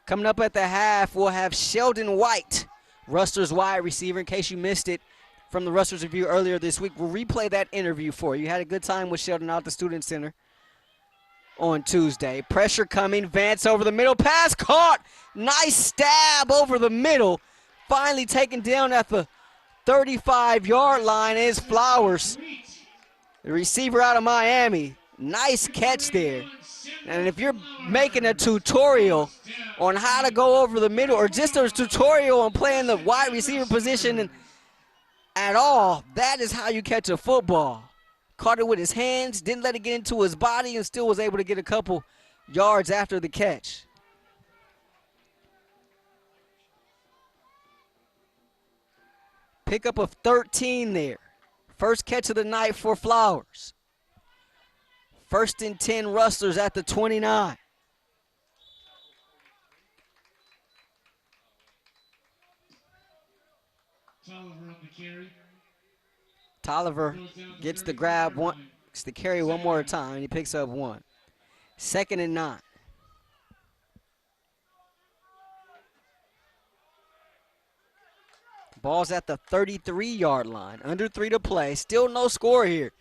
Coming up at the half, we'll have Sheldon White, Rustlers wide receiver. In case you missed it from the Rustlers review earlier this week, we'll replay that interview for you. You had a good time with Sheldon out at the Student Center on Tuesday. Pressure coming, Vance over the middle, pass caught. Nice stab over the middle. Finally taken down at the 35-yard line is Flowers, the receiver out of Miami. Nice catch there. And if you're making a tutorial on how to go over the middle, or just a tutorial on playing the wide receiver position at all, that is how you catch a football. Caught it with his hands, didn't let it get into his body, and still was able to get a couple yards after the catch. Pickup of 13 there. First catch of the night for Flowers. 1st and 10 Rustlers at the 29. Tolliver on the carry. Tolliver gets the grab, gets the carry one more time, and he picks up 1. 2nd and 9. Ball's at the 33-yard line. Under 3 to play. Still no score here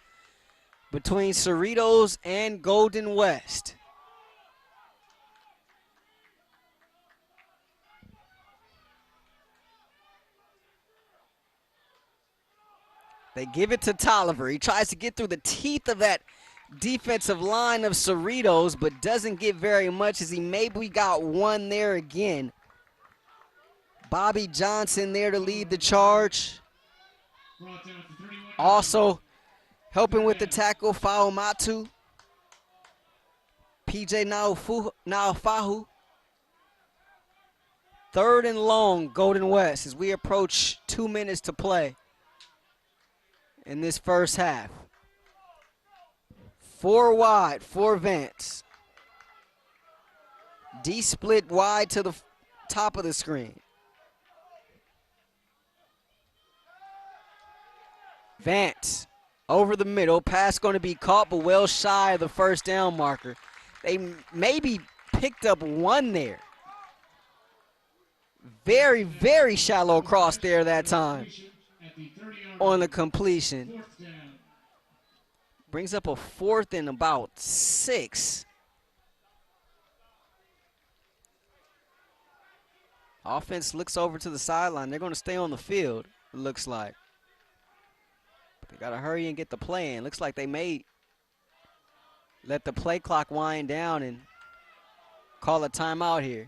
between Cerritos and Golden West. They give it to Tolliver. He tries to get through the teeth of that defensive line of Cerritos, but doesn't get very much as he maybe got one there again. Bobby Johnson there to lead the charge. Also helping with the tackle, Faumatu. PJ Naufahu. 3rd and long, Golden West, as we approach 2 minutes to play in this first half. 4 wide for Vance. D split wide to the top of the screen. Vance over the middle. Pass going to be caught, but well shy of the first down marker. They maybe picked up one there. Very, very shallow cross there that time on the completion. Brings up a 4th and about 6. Offense looks over to the sideline. They're going to stay on the field, it looks like. But they got to hurry and get the play in. Looks like they may let the play clock wind down and call a timeout here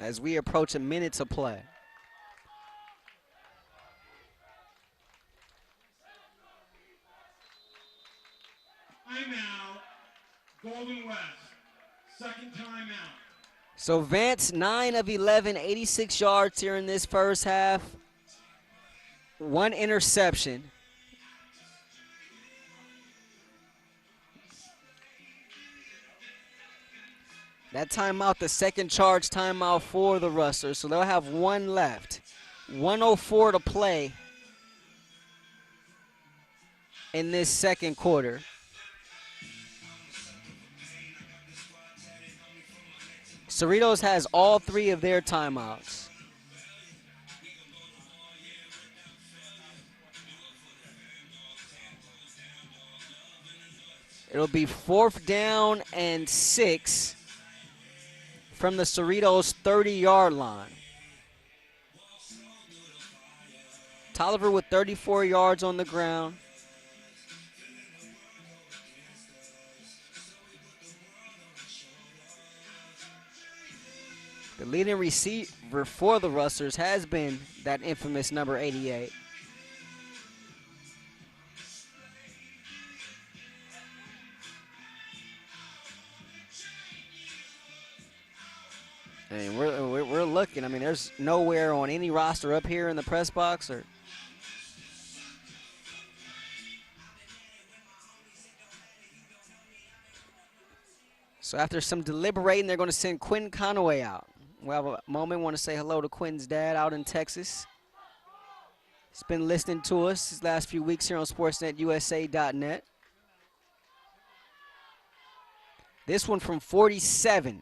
as we approach a minute to play. Timeout, Golden West. Second timeout. So Vance, 9 of 11, 86 yards here in this first half. 1 interception. That timeout, the second charge timeout for the Rustlers, so they'll have 1 left. 1:04 to play in this second quarter. Cerritos has all 3 of their timeouts. It'll be 4th down and 6 from the Cerritos 30-yard line. Tolliver with 34 yards on the ground. The leading receiver for the Rustlers has been that infamous number 88. And we're looking. I mean, there's nowhere on any roster up here in the press box or. So after some deliberating, they're going to send Quinn Conaway out. We'll have a moment. Want to say hello to Quinn's dad out in Texas. He's been listening to us these last few weeks here on SportsNetUSA.net. This one from 47.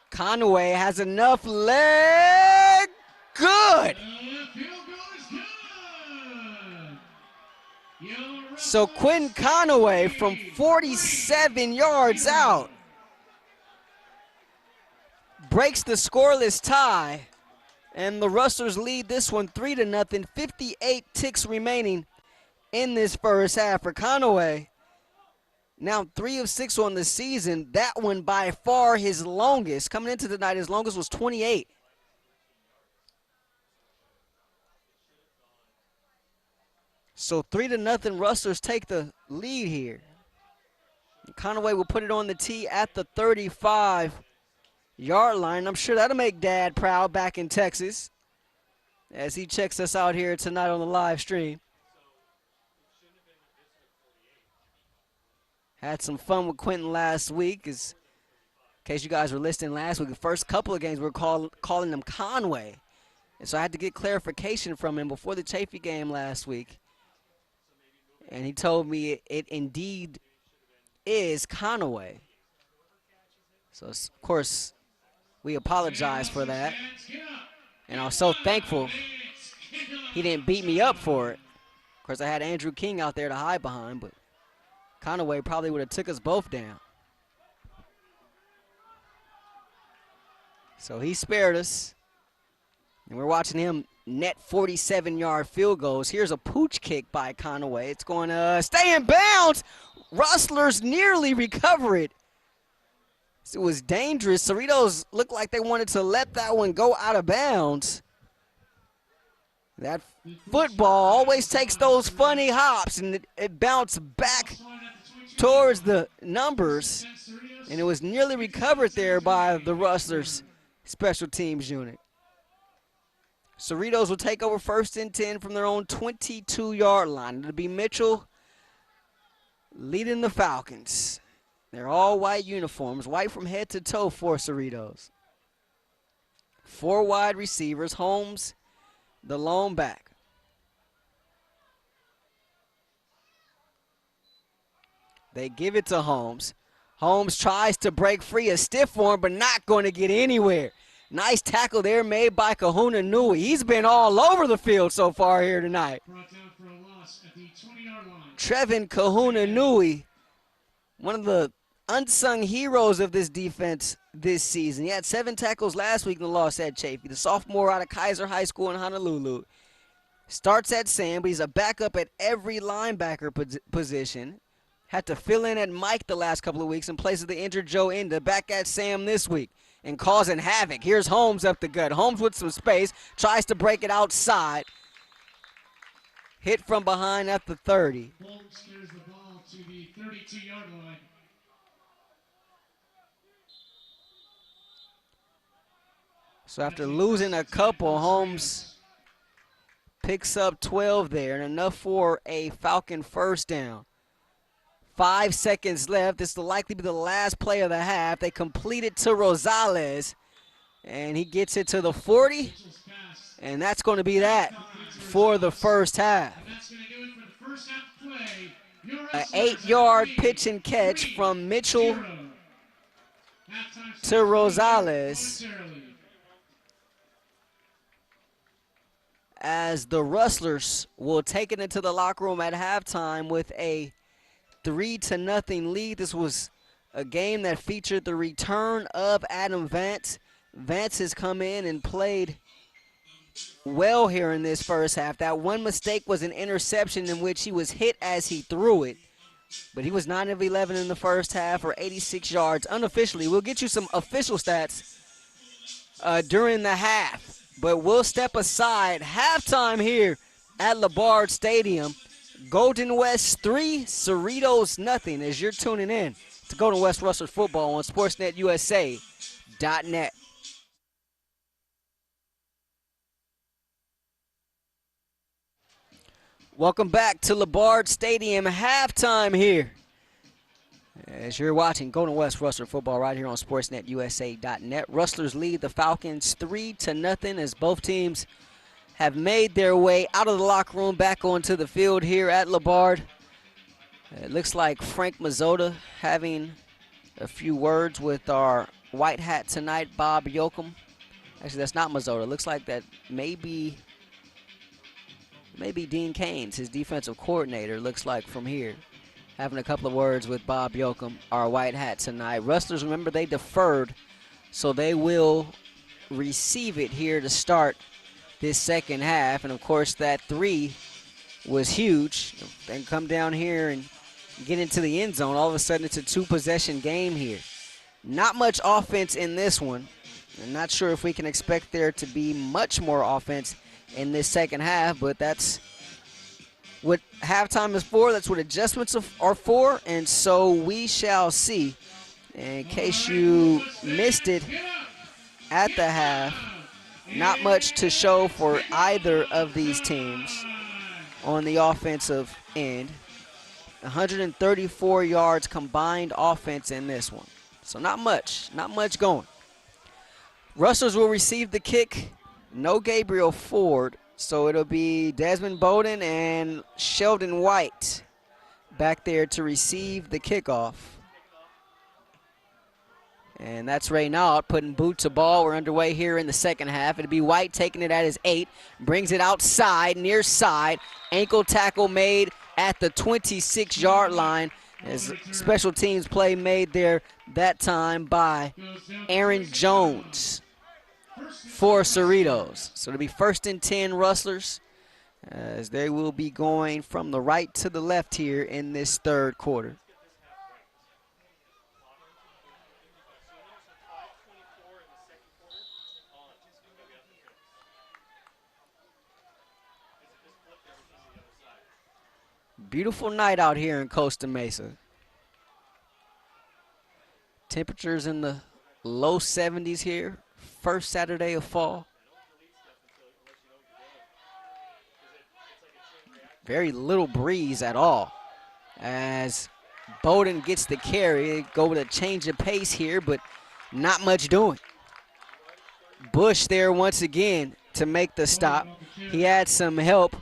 Conaway has enough leg. Good. So Quinn Conaway from 47 yards out breaks the scoreless tie, and the Rustlers lead this one 3-0. 58 ticks remaining in this first half for Conaway. Now 3 of 6 on the season. That one by far his longest. Coming into tonight, his longest was 28. So 3-0, Rustlers take the lead here. Conaway will put it on the tee at the 35-yard line. I'm sure that'll make Dad proud back in Texas as he checks us out here tonight on the live stream. Had some fun with Quentin last week. In case you guys were listening last week, the first couple of games we were calling him Conway. And so I had to get clarification from him before the Chafee game last week. And he told me it indeed is Conaway. So, of course, we apologize for that. And I was so thankful he didn't beat me up for it. Of course, I had Andrew King out there to hide behind, but Conaway probably would have took us both down. So he spared us. And we're watching him net 47-yard field goals. Here's a pooch kick by Conaway. It's going to stay in bounds. Rustlers nearly recover it. It was dangerous. Cerritos looked like they wanted to let that one go out of bounds. That football always takes those funny hops, and it bounced back towards the numbers, and it was nearly recovered there by the Rustlers special teams unit. Cerritos will take over 1st and 10 from their own 22-yard line. It'll be Mitchell leading the Falcons. They're all white uniforms, white from head to toe for Cerritos. 4 wide receivers, Holmes, the lone back. They give it to Holmes. Holmes tries to break free, a stiff one, but not going to get anywhere. Nice tackle there made by Kahuna Nui. He's been all over the field so far here tonight. Brought down for a loss at the 20-yard line. Trevin Kahuna Nui, one of the unsung heroes of this defense this season. He had 7 tackles last week in the loss at Chafee. The sophomore out of Kaiser High School in Honolulu. Starts at Sam, but he's a backup at every linebacker position. Had to fill in at Mike the last couple of weeks in place of the injured Joe Inda. Back at Sam this week and causing havoc. Here's Holmes up the gut. Holmes with some space, tries to break it outside. Hit from behind at the 30. Holmes carries the ball to the 32-yard line. So after losing a couple, Holmes picks up 12 there, and enough for a Falcon first down. 5 seconds left. This will likely be the last play of the half. They complete it to Rosales, and he gets it to the 40, and that's going to be that for the first half. An 8-yard pitch and catch from Mitchell to Rosales, as the Rustlers will take it into the locker room at halftime with a 3-0 lead. This was a game that featured the return of Adam Vance. Vance has come in and played well here in this first half. That one mistake was an interception in which he was hit as he threw it. But he was 9 of 11 in the first half for 86 yards unofficially. We'll get you some official stats during the half. But we'll step aside. Halftime here at LeBard Stadium. Golden West 3, Cerritos nothing, as you're tuning in to Golden West Rustlers football on SportsNetUSA.net. Welcome back to LeBard Stadium. Halftime here, as you're watching Golden West Rustler football right here on SportsNetUSA.net. Rustlers lead the Falcons 3-0 as both teams have made their way out of the locker room back onto the field here at LeBard. It looks like Frank Mazzota having a few words with our white hat tonight, Bob Yoakum. Actually, that's not Mazzota. It looks like that maybe Dean Caines, his defensive coordinator, looks like from here, having a couple of words with Bob Yoakum, our white hat tonight. Rustlers, remember, they deferred, so they will receive it here to start this second half. And of course that 3 was huge. They can come down here and get into the end zone. All of a sudden it's a 2-possession game here. Not much offense in this one. I'm not sure if we can expect there to be much more offense in this second half, but that's what halftime is for. That's what adjustments are for, and so we shall see. In case you missed it at the half, not much to show for either of these teams on the offensive end. 134 yards combined offense in this one. So not much going. Rustlers will receive the kick. No Gabriel Ford, so it'll be Desmond Bowden and Sheldon White back there to receive the kickoff. And that's Reynaud putting boot to ball. We're underway here in the second half. It'll be White taking it at his 8, brings it outside, near side. Ankle tackle made at the 26-yard line as special teams play made there that time by Aaron Jones. for Cerritos. So it'll be 1st and 10 Rustlers, as they will be going from the right to the left here in this third quarter. Beautiful night out here in Costa Mesa. Temperatures in the low 70s here, first Saturday of fall. Very little breeze at all. As Bowden gets the carry, go with a change of pace here, but not much doing. Bush there once again to make the stop. He had some help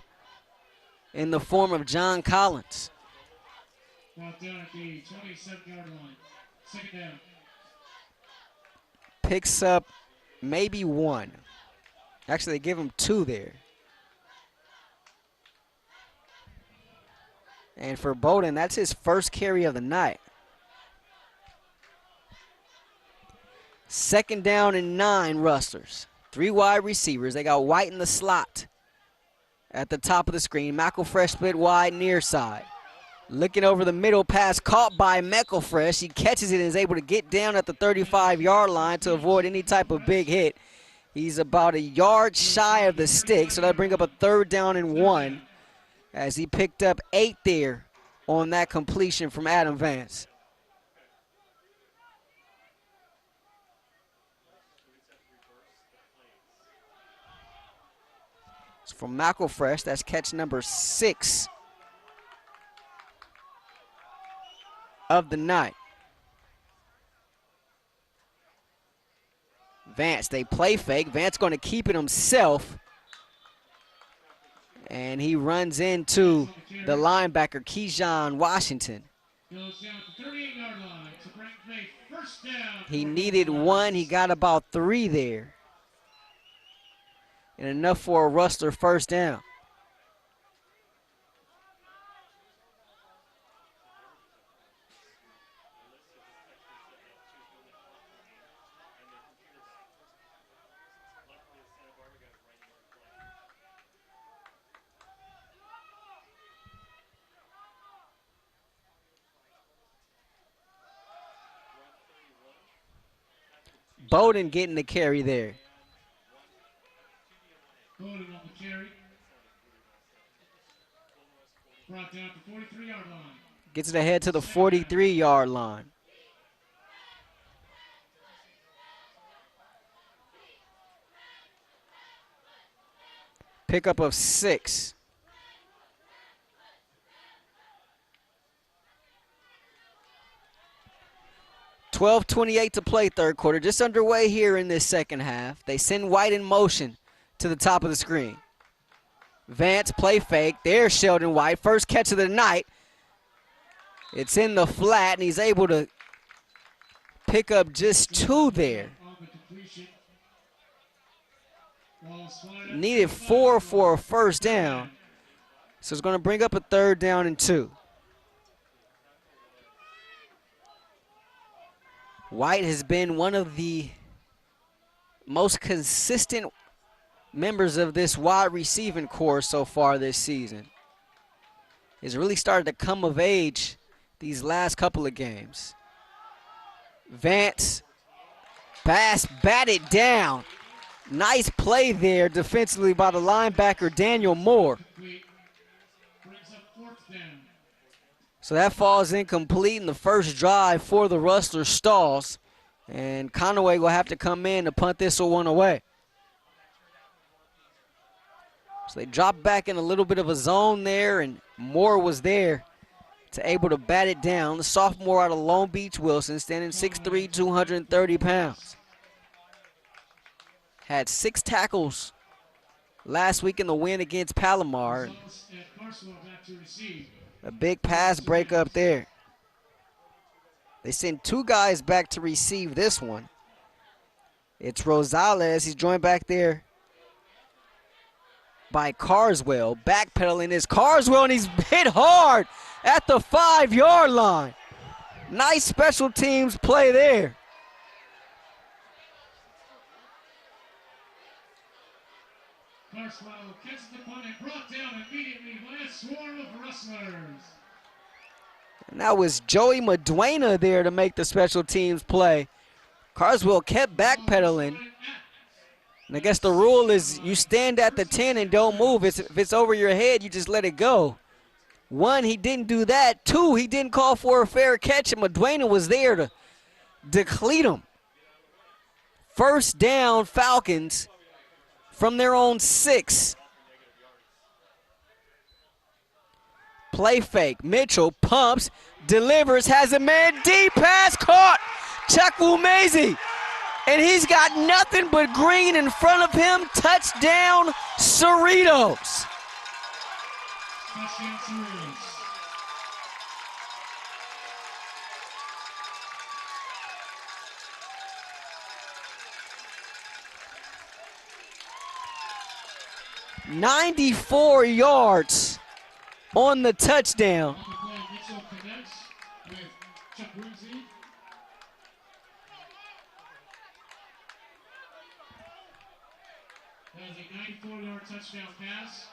in the form of John Collins. Now down at the 27-yard line. 2nd down. Picks up maybe one. Actually, they give him 2 there. And for Bowden, that's his first carry of the night. 2nd down and 9 Rustlers. 3 wide receivers. They got White in the slot at the top of the screen. McElfresh split wide near side. Looking over the middle, pass caught by McElfresh. He catches it and is able to get down at the 35-yard line to avoid any type of big hit. He's about a yard shy of the stick, so that'll bring up a 3rd down and 1 as he picked up 8 there on that completion from Adam Vance. So from McElfresh, that's catch number 6 of the night. Vance, they play fake. Vance going to keep it himself. And he runs into the linebacker, Keyshawn Washington. Goes down to the 38-yard line to bring the 1st down. He needed 1. He got about 3 there. And enough for a Rustler 1st down. Bowden getting the carry there. Bowden on the carry. Brought down to the 43-yard line. Gets it ahead to the 43-yard line. Pickup of 6. $12:28 to play, third quarter. Just underway here in this second half. They send White in motion to the top of the screen. Vance, play fake. There's Sheldon White. First catch of the night. It's in the flat, and he's able to pick up just 2 there. Needed 4 for a 1st down. So it's going to bring up a 3rd down and 2. White has been one of the most consistent members of this wide receiving corps so far this season. He's really started to come of age these last couple of games. Vance, pass batted down. Nice play there defensively by the linebacker Daniel Moore. So that falls incomplete, and the first drive for the Rustlers stalls. And Conaway will have to come in to punt this one away. So they dropped back in a little bit of a zone there, and Moore was there to able to bat it down. The sophomore out of Long Beach Wilson, standing 6'3", 230 pounds. Had 6 tackles last week in the win against Palomar. A big pass breakup there. They send 2 guys back to receive this one. It's Rosales. He's joined back there by Carswell. Backpedaling is Carswell, and he's hit hard at the 5-yard line. Nice special teams play there. Carswell catches the punt and brought down immediately by a swarm of Rustlers. And that was Joey Maduena there to make the special teams play. Carswell kept backpedaling. And I guess the rule is you stand at the 10 and don't move. If it's over your head, you just let it go. 1, he didn't do that. 2, he didn't call for a fair catch, and Maduena was there to deplete him. First down, Falcons from their own 6. Play fake. Mitchell pumps, delivers, has a man deep, pass caught. Chukwumezi. And he's got nothing but green in front of him. Touchdown, Cerritos. Touchdown, Cerritos. "94 yards on the touchdown." Mitchell connects with Chukwumezi. That is a 94-yard touchdown pass.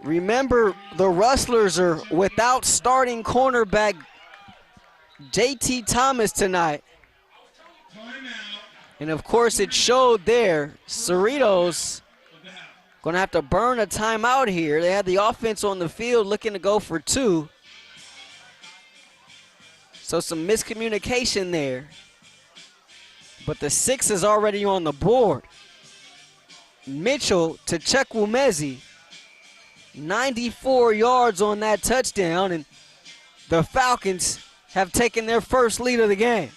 Remember, the Rustlers are without starting cornerback JT Thomas tonight. And of course it showed there. Cerritos gonna have to burn a timeout here. They had the offense on the field looking to go for 2. So some miscommunication there. But the 6 is already on the board. Mitchell to Chukwumezi. 94 yards on that touchdown, and the Falcons have taken their first lead of the game.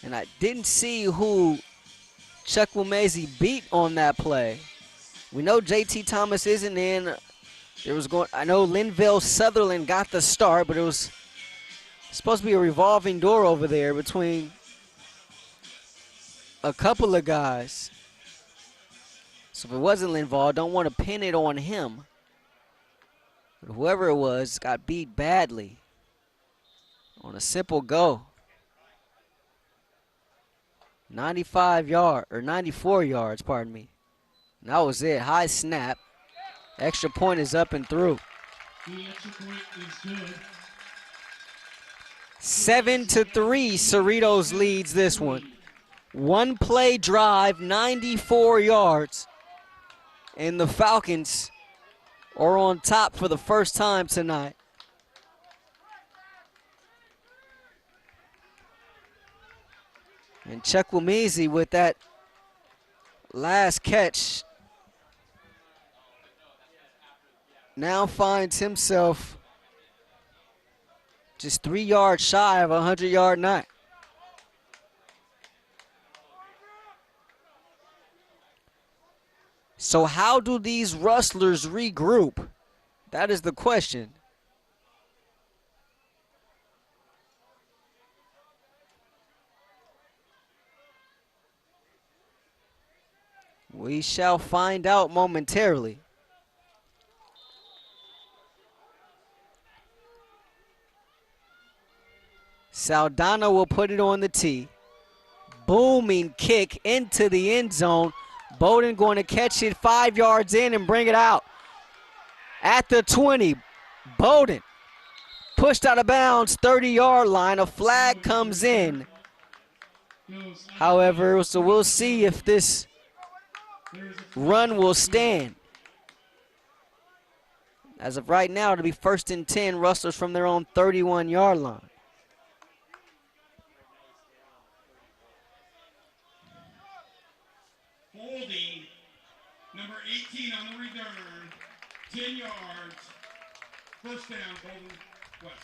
And I didn't see who Chukwumezi beat on that play. We know JT Thomas isn't in. I know Linville Sutherland got the start, but it was supposed to be a revolving door over there between a couple of guys. So if it wasn't Linville, I don't want to pin it on him. But whoever it was got beat badly on a simple go. 94 yards, pardon me. And that was it. High snap. Extra point is up and through. The extra point is good. 7-3, Cerritos leads this one. 1 play drive, 94 yards. And the Falcons are on top for the first time tonight. And Chukwumezi with that last catch now finds himself just 3 yards shy of a 100-yard night. So how do these Rustlers regroup? That is the question. We shall find out momentarily. Saldana will put it on the tee. Booming kick into the end zone. Bowden going to catch it 5 yards in and bring it out. At the 20, Bowden pushed out of bounds, 30-yard line. A flag comes in. However, so we'll see if this run will stand. As of right now, it'll be 1st and 10, Rustlers from their own 31-yard line. Holding, number 18 on the return, 10 yards, first down, Golden West.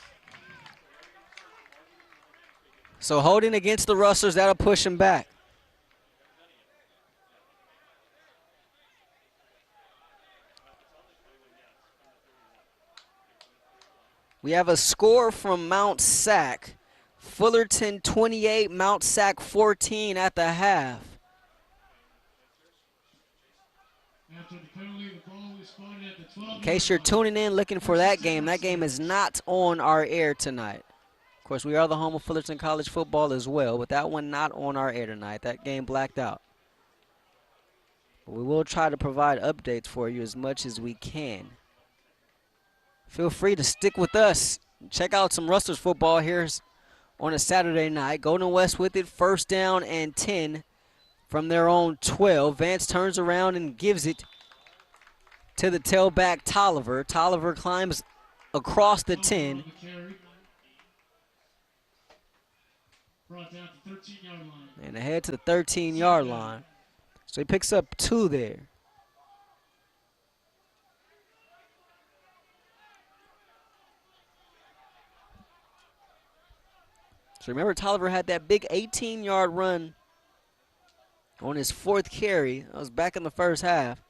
So holding against the Rustlers, that'll push them back. We have a score from Mount Sac. Fullerton 28, Mount Sac 14 at the half. After the penalty, the ball was spotted at the 12-yard In case you're tuning in looking for that game is not on our air tonight. Of course, we are the home of Fullerton College football as well, but that one not on our air tonight. That game blacked out. But we will try to provide updates for you as much as we can. Feel free to stick with us. Check out some Rustlers football here on a Saturday night. Golden West with it, 1st down and 10 from their own 12. Vance turns around and gives it to the tailback Tolliver. Tolliver climbs across the 10. And ahead to the 13-yard line. So he picks up 2 there. So remember, Tolliver had that big 18-yard run on his 4th carry. That was back in the first half.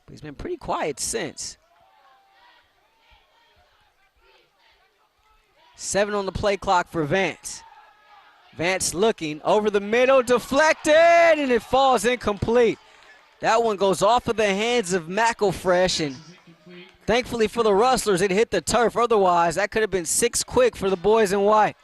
But he's been pretty quiet since. 7 on the play clock for Vance. Vance looking over the middle, deflected, and it falls incomplete. That one goes off of the hands of McElfresh, and thankfully for the Rustlers, it hit the turf. Otherwise, that could have been 6 quick for the boys in white.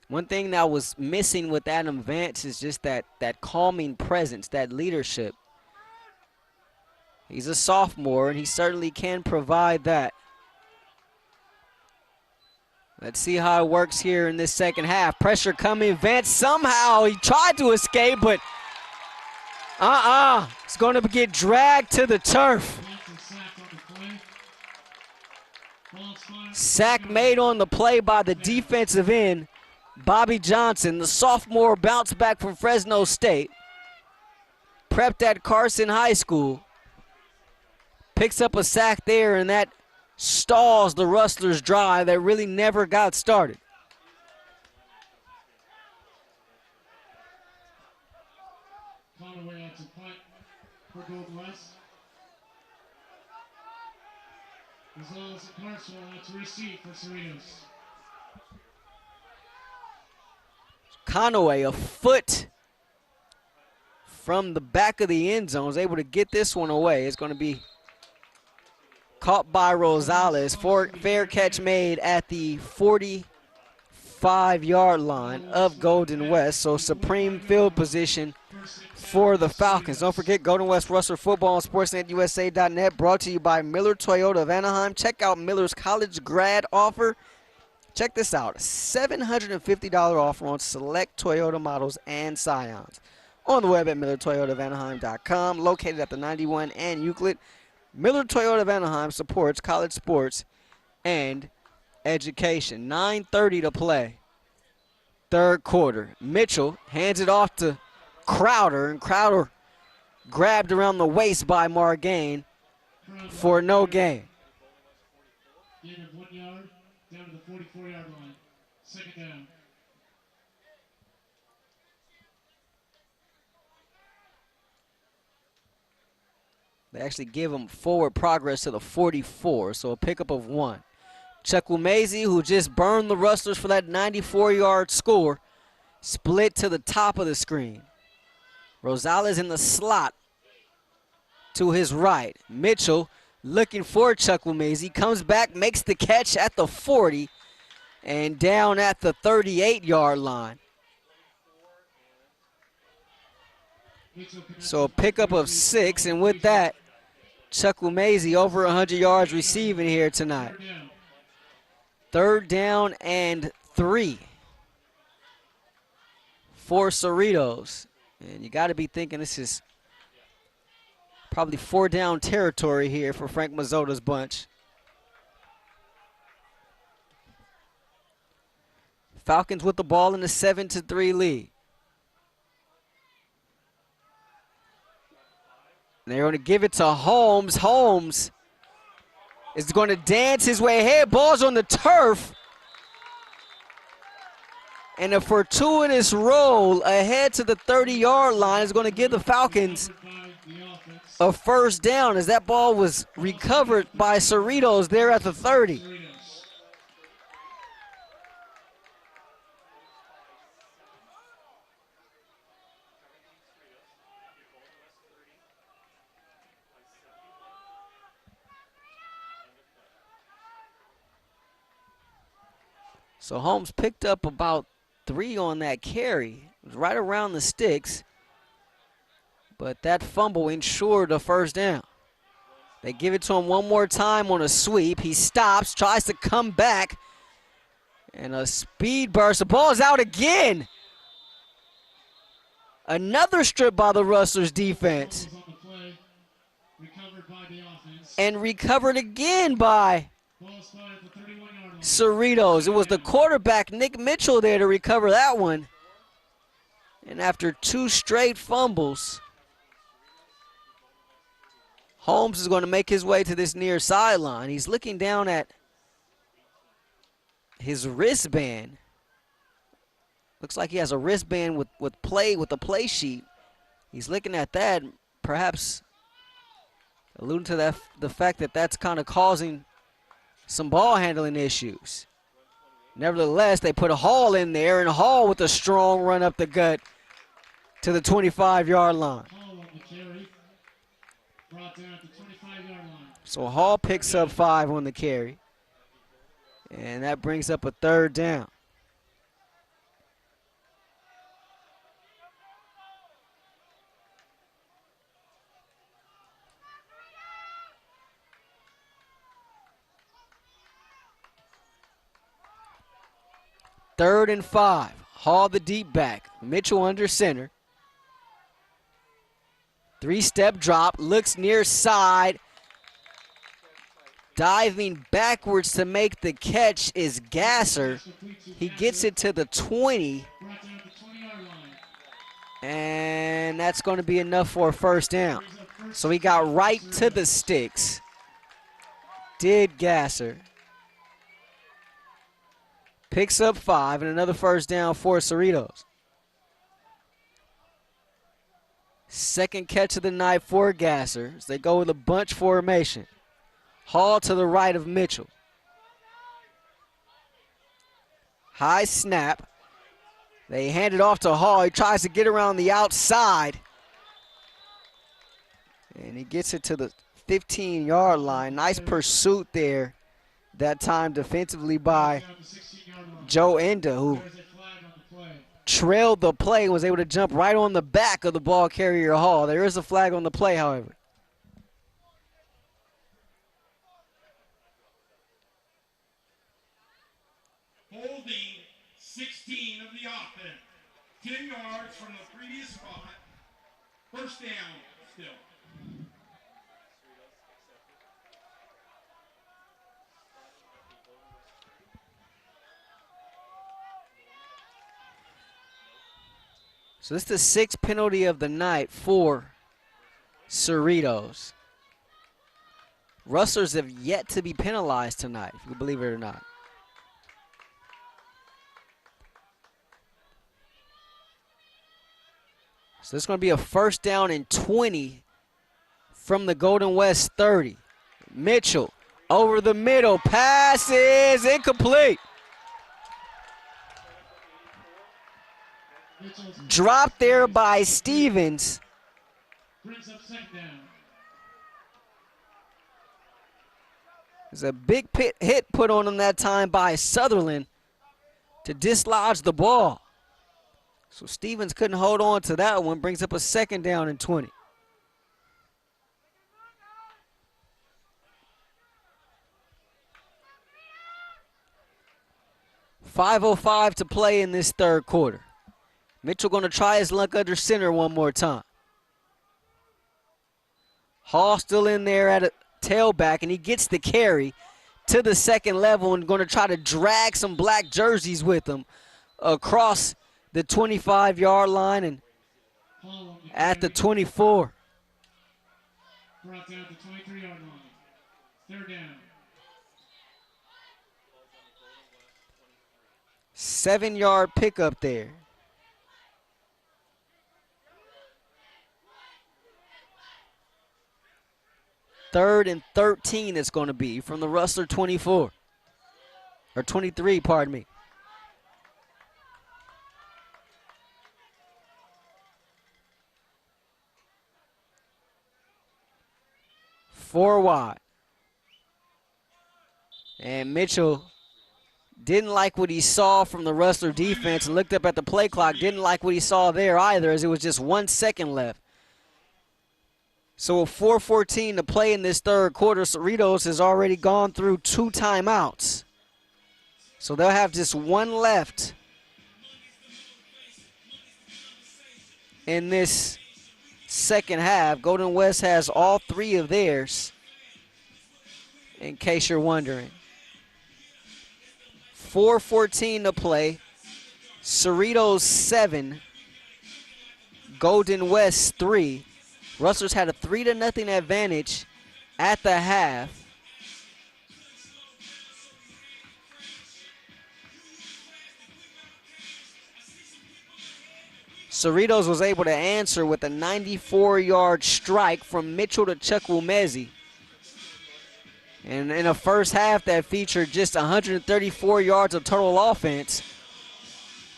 One thing that was missing with Adam Vance is just that calming presence, that leadership. He's a sophomore, and he certainly can provide that. Let's see how it works here in this second half. Pressure coming. Vance somehow, he tried to escape, but it's going to get dragged to the turf. Sack made on the play by the defensive end, Bobby Johnson, the sophomore, bounced back from Fresno State. Prepped at Carson High School. Picks up a sack there, and that stalls the Rustlers' drive that really never got started. Conaway out to punt for Golden West. Gonzalez and Carswell out to receive for Cerritos. Conaway, a foot from the back of the end zone, is able to get this one away. It's going to be caught by Rosales. Fair catch made at the 45-yard line of Golden West. So supreme field position for the Falcons. Don't forget, Golden West Rustler football on SportsNetUSA.net, brought to you by Miller Toyota of Anaheim. Check out Miller's college grad offer. Check this out, $750 offer on select Toyota models and Scions. On the web at MillerToyotaofAnaheim.com, located at the 91 and Euclid. Miller Toyota of Anaheim supports college sports and education. 9:30 to play, 3rd quarter. Mitchell hands it off to Crowder, and Crowder grabbed around the waist by Margain for no gain. Gain of 1 yard. Down to the 44-yard line. 2nd down. They actually give him forward progress to the 44, so a pickup of 1. Chukwumezi, who just burned the Rustlers for that 94-yard score, split to the top of the screen. Rosales in the slot to his right. Mitchell looking for Chukwumezi, comes back, makes the catch at the 40, and down at the 38-yard line. So a pickup of 6, and with that, Chukwumezi over 100 yards receiving here tonight. 3rd down and 3 for Cerritos. And you got to be thinking this is probably 4-down territory here for Frank Mazzotta's bunch. Falcons with the ball in a 7-3 lead. And they're going to give it to Holmes. Holmes is going to dance his way ahead. Ball's on the turf. And a fortuitous roll ahead to the 30-yard line is going to give the Falcons a first down, as that ball was recovered by Cerritos there at the 30. So Holmes picked up about 3 on that carry. It was right around the sticks, but that fumble ensured a first down. They give it to him one more time on a sweep. He stops, tries to come back, and a speed burst. The ball is out again. Another strip by the Rustlers defense. And recovered again by Cerritos. It was the quarterback, Nick Mitchell, there to recover that one. And after 2 straight fumbles, Holmes is going to make his way to this near sideline. He's looking down at his wristband. Looks like he has a wristband with a play sheet. He's looking at that, perhaps alluding to the fact that that's kind of causing some ball handling issues. Nevertheless, they put Hall in there, and Hall with a strong run up the gut to the 25-yard line. So Hall picks up 5 on the carry, and that brings up a third down. Third and 5. Hall the deep back. Mitchell under center. 3-step drop. Looks near side. Diving backwards to make the catch is Gasser. He gets it to the 20. And that's going to be enough for a first down. So he got right to the sticks. Did Gasser. Picks up 5 and another first down for Cerritos. Second catch of the night for Gasser as they go with a bunch formation. Hall to the right of Mitchell. High snap. They hand it off to Hall. He tries to get around the outside. And he gets it to the 15-yard line. Nice pursuit there that time defensively by Joe Enda, who trailed the play and was able to jump right on the back of the ball carrier Hall. There is a flag on the play, however. Holding 16 of the offense. 10 yards from the previous spot. First down still. So this is the 6th penalty of the night for Cerritos. Rustlers have yet to be penalized tonight, if you believe it or not. So this is going to be a first down and 20 from the Golden West 30. Mitchell over the middle. Pass is incomplete. Dropped there by Stevens. There's a big hit put on him that time by Sutherland to dislodge the ball. So Stevens couldn't hold on to that one. Brings up a second down and 20. .505 to play in this third quarter. Mitchell going to try his luck under center one more time. Hall still in there at a tailback, and he gets the carry to the second level and going to try to drag some black jerseys with him across the 25-yard line and at the 24. Brought down to 23-yard line. Third down. 7-yard pickup there. 3rd and 13 it's going to be from the Rustler 24. Or 23, pardon me. Four wide. And Mitchell didn't like what he saw from the Rustler defense and looked up at the play clock. Didn't like what he saw there either, as it was just 1 second left. So with 4:14 to play in this third quarter, Cerritos has already gone through 2 timeouts. So they'll have just 1 left in this second half. Golden West has all 3 of theirs, in case you're wondering. 4:14 to play. Cerritos 7, Golden West 3. Rustlers had a 3-0 advantage at the half. Cerritos was able to answer with a 94-yard strike from Mitchell to Chukwumezi. And in a first half that featured just 134 yards of total offense,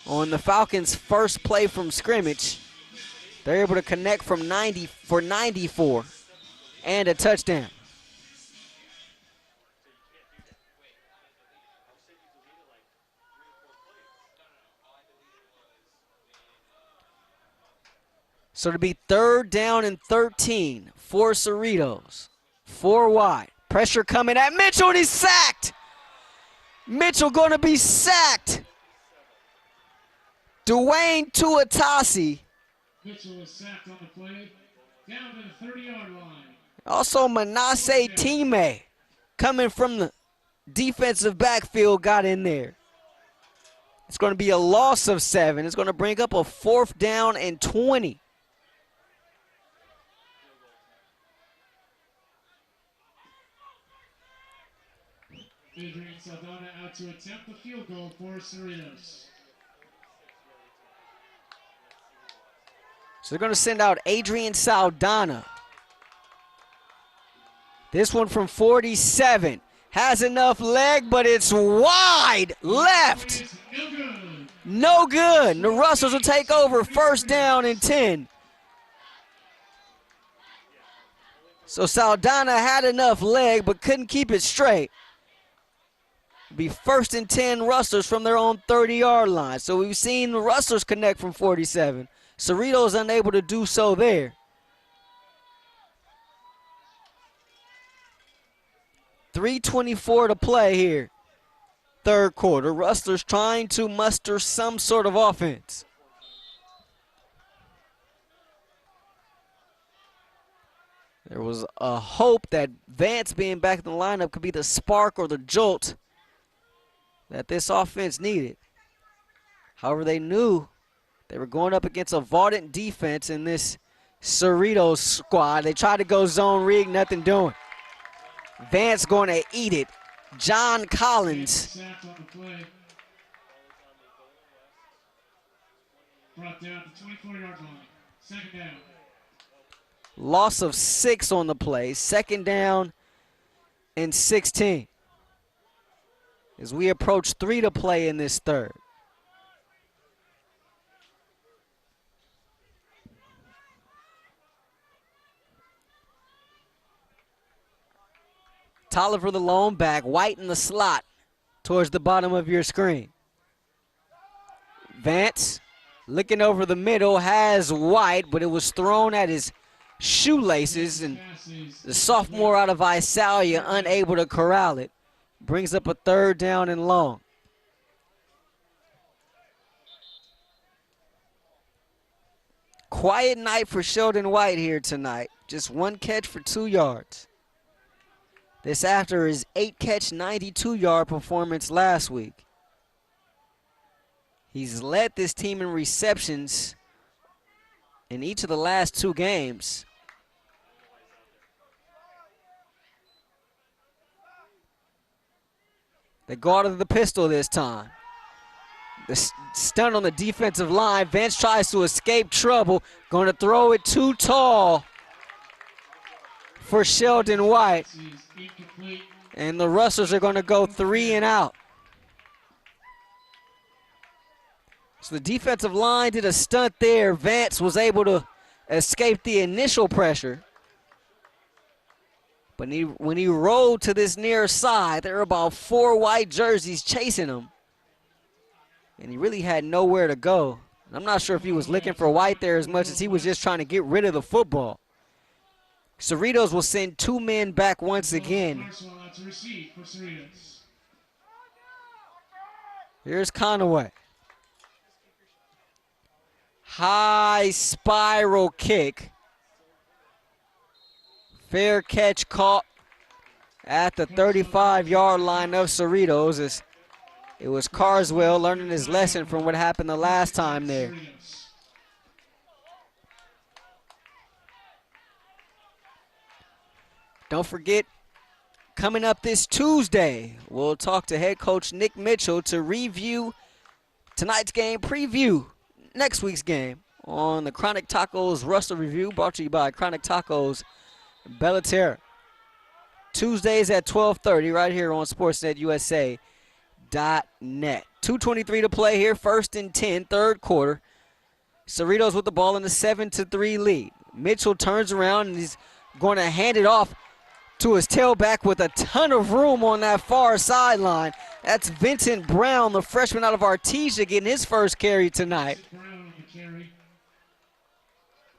on the Falcons' first play from scrimmage, they're able to connect from 90 for 94 and a touchdown. So to be 3rd down and 13 for Cerritos. 4 wide. Pressure coming at Mitchell, and he's sacked. Mitchell going to be sacked. Dwayne Tuatasi. Mitchell was sacked on the play, down to the 30-yard line. Also Manasseh Time, coming from the defensive backfield, got in there. It's going to be a loss of 7. It's going to bring up a 4th down and 20. Adrian Saldana out to attempt the field goal for Cerritos. So they're going to send out Adrian Saldana. This one from 47. Has enough leg, but it's wide left. No good. No good. The Rustlers will take over 1st down and 10. So Saldana had enough leg, but couldn't keep it straight. Be 1st and 10 Rustlers from their own 30-yard line. So we've seen the Rustlers connect from 47. Cerritos unable to do so there. 3:24 to play here. 3rd quarter. Rustlers trying to muster some sort of offense. There was a hope that Vance being back in the lineup could be the spark or the jolt that this offense needed. However, they knew they were going up against a vaunted defense in this Cerritos squad. They tried to go zone rig, nothing doing. Vance going to eat it. John Collins. Sacked on the play. Brought down to 24-yard line. 2nd down. Loss of 6 on the play. 2nd down and 16. As we approach 3 to play in this 3rd. Tolliver the lone back, White in the slot towards the bottom of your screen. Vance looking over the middle, has White, but it was thrown at his shoelaces, and the sophomore out of Visalia unable to corral it. Brings up a 3rd down and long. Quiet night for Sheldon White here tonight. Just 1 catch for 2 yards. This after his 8-catch, 92-yard performance last week. He's led this team in receptions in each of the last 2 games. They go out of the pistol this time. The stunt on the defensive line. Vance tries to escape trouble. Going to throw it too tall for Sheldon White. And the Rustlers are going to go 3 and out. So the defensive line did a stunt there. Vance was able to escape the initial pressure. But when he rolled to this near side, there were about 4 white jerseys chasing him. And he really had nowhere to go. I'm not sure if he was looking for White there as much as he was just trying to get rid of the football. Cerritos will send 2 men back once again. Here's Conaway. High spiral kick. Fair catch caught at the 35-yard line of Cerritos. It was Carswell learning his lesson from what happened the last time there. Don't forget, coming up this Tuesday, we'll talk to head coach Nick Mitchell to review tonight's game, preview next week's game on the Chronic Tacos Rustler Review, brought to you by Chronic Tacos Bellaterra. Tuesdays at 12:30 right here on SportsNetUSA.net. 2:23 to play here, 1st and 10, third quarter. Cerritos with the ball in the 7-3 lead. Mitchell turns around and he's going to hand it off to his tailback with a ton of room on that far sideline. That's Vincent Brown, the freshman out of Artesia, getting his first carry tonight.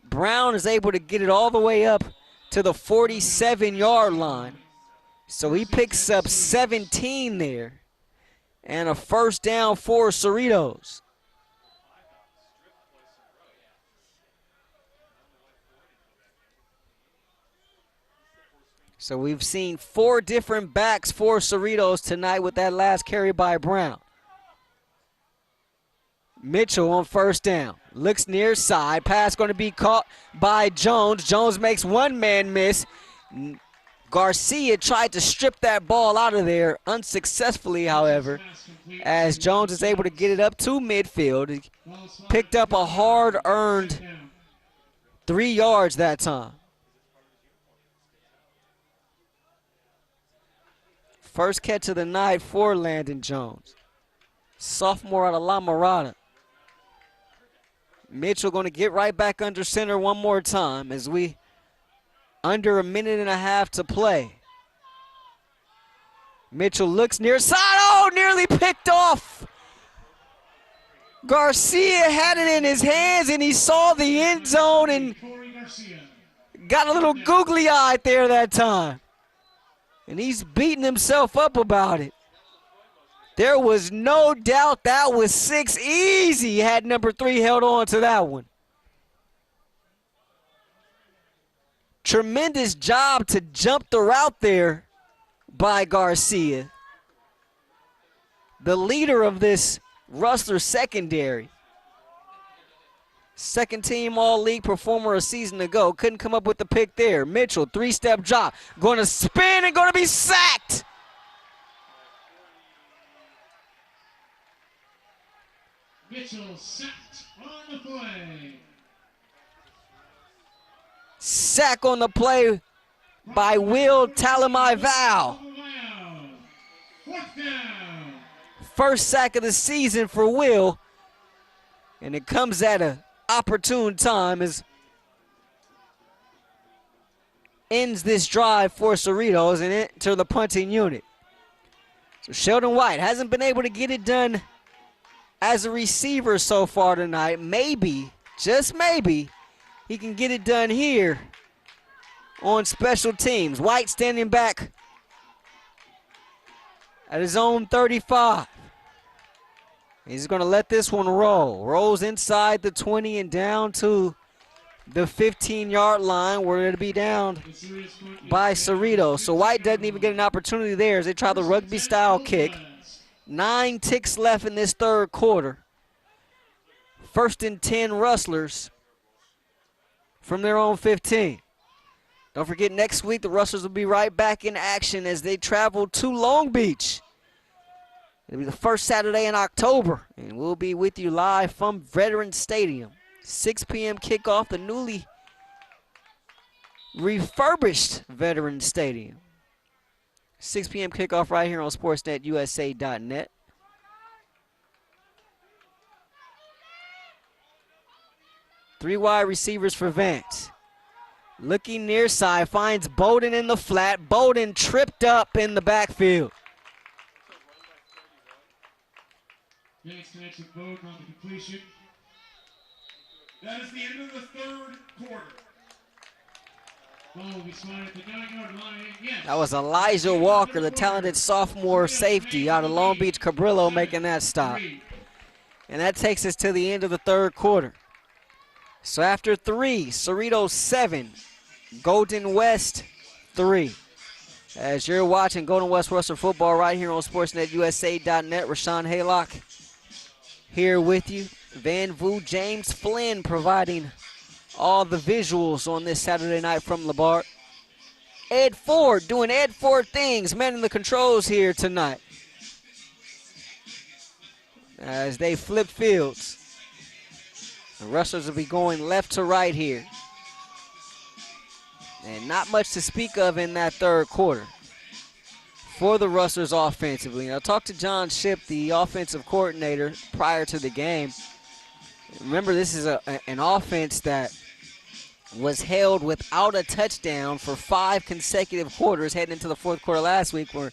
Brown is able to get it all the way up to the 47-yard line. So he picks up 17 there. And a first down for Cerritos. So we've seen 4 different backs for Cerritos tonight with that last carry by Brown. Mitchell on first down. Looks near side. Pass going to be caught by Jones. Jones makes one man miss. Garcia tried to strip that ball out of there unsuccessfully, however, as Jones is able to get it up to midfield. He picked up a hard-earned 3 yards that time. First catch of the night for Landon Jones. Sophomore out of La Mirada. Mitchell going to get right back under center one more time as we under a minute and a half to play. Mitchell looks near side. Oh, nearly picked off. Garcia had it in his hands and he saw the end zone and got a little googly-eyed there that time. And he's beating himself up about it. There was no doubt that was 6 easy had number 3 held on to that one. Tremendous job to jump the route there by Garcia, the leader of this Rustler secondary. Second team all-league performer a season ago. Couldn't come up with the pick there. Mitchell, 3-step drop. Going to spin and going to be sacked. Mitchell sacked on the play. Sack on the play by Will Talamai-Val. First sack of the season for Will. And it comes at an opportune time as ends this drive for Cerritos and enter the punting unit. So Sheldon White hasn't been able to get it done as a receiver so far tonight. Maybe, just maybe, he can get it done here on special teams. White standing back at his own 35. He's going to let this one roll. Rolls inside the 20 and down to the 15-yard line where it'll be down by Cerritos. So White doesn't even get an opportunity there as they try the rugby-style kick. 9 ticks left in this third quarter. 1st and 10 Rustlers from their own 15. Don't forget, next week the Rustlers will be right back in action as they travel to Long Beach It'll be the first Saturday in October, and we'll be with you live from Veterans Stadium. 6 p.m. kickoff, the newly refurbished Veterans Stadium. 6 p.m. kickoff right here on SportsNetUSA.net. Three wide receivers for Vance. Looking near side, finds Bowden in the flat. Bowden tripped up in the backfield. Vance connects with Bowden on the completion. That is the end of the third quarter. Ball will be spotted at the 9-yard line. Yes. That was Elijah Walker, the talented sophomore safety out of Long Beach Cabrillo, making that stop. And that takes us to the end of the third quarter. So after 3, Cerritos 7, Golden West 3. As you're watching Golden West Rustlers football right here on SportsNetUSA.net, Rahshaun Haylock here with you. Van Vu, James Flynn providing all the visuals on this Saturday night from LeBard. Ed Ford doing Ed Ford things, manning the controls here tonight. As they flip fields. The Rustlers will be going left to right here. And not much to speak of in that third quarter for the Rustlers offensively. Now, I talked to John Shipp, the offensive coordinator, prior to the game. Remember, this is an offense that was held without a touchdown for 5 consecutive quarters heading into the fourth quarter last week, where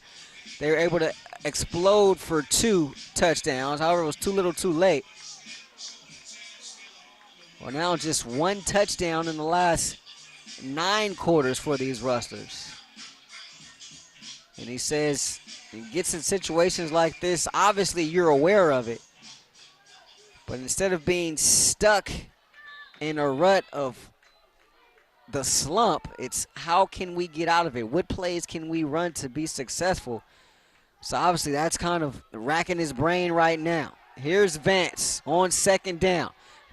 they were able to explode for 2 touchdowns. However, it was too little too late. Well, now just 1 touchdown in the last 9 quarters for these Rustlers. And he says he gets in situations like this, obviously you're aware of it. But instead of being stuck in a rut of the slump, it's how can we get out of it? What plays can we run to be successful? So obviously that's kind of racking his brain right now. Here's Vance on second down.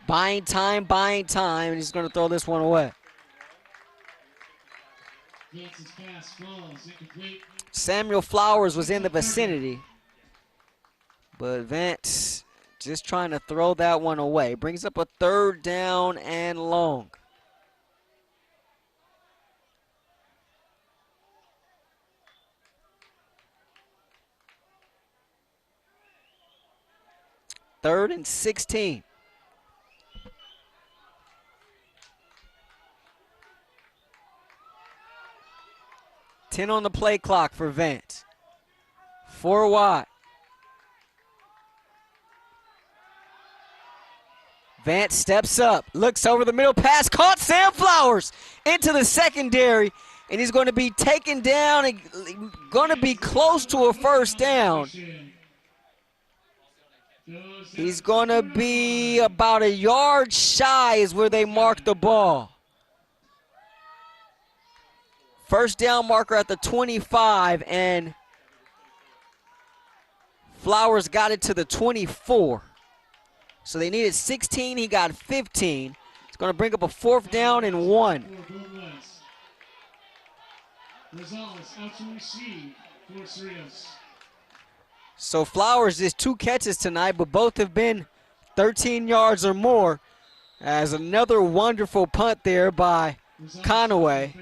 Buying time, and he's going to throw this one away. Vance's pass falls incomplete. Samuel Flowers was in the vicinity, but Vance just trying to throw that one away. Brings up a 3rd down and long. Third and 16. Ten on the play clock for Vance. 4 wide. Vance steps up, looks over the middle, pass caught. Sam Flowers into the secondary, and he's going to be taken down and going to be close to a 1st down. He's going to be about a yard shy is where they mark the ball. 1st down marker at the 25, and Flowers got it to the 24. So they needed 16, he got 15. It's going to bring up a 4th down and 1. So Flowers is 2 catches tonight, but both have been 13 yards or more, as another wonderful punt there by Conaway.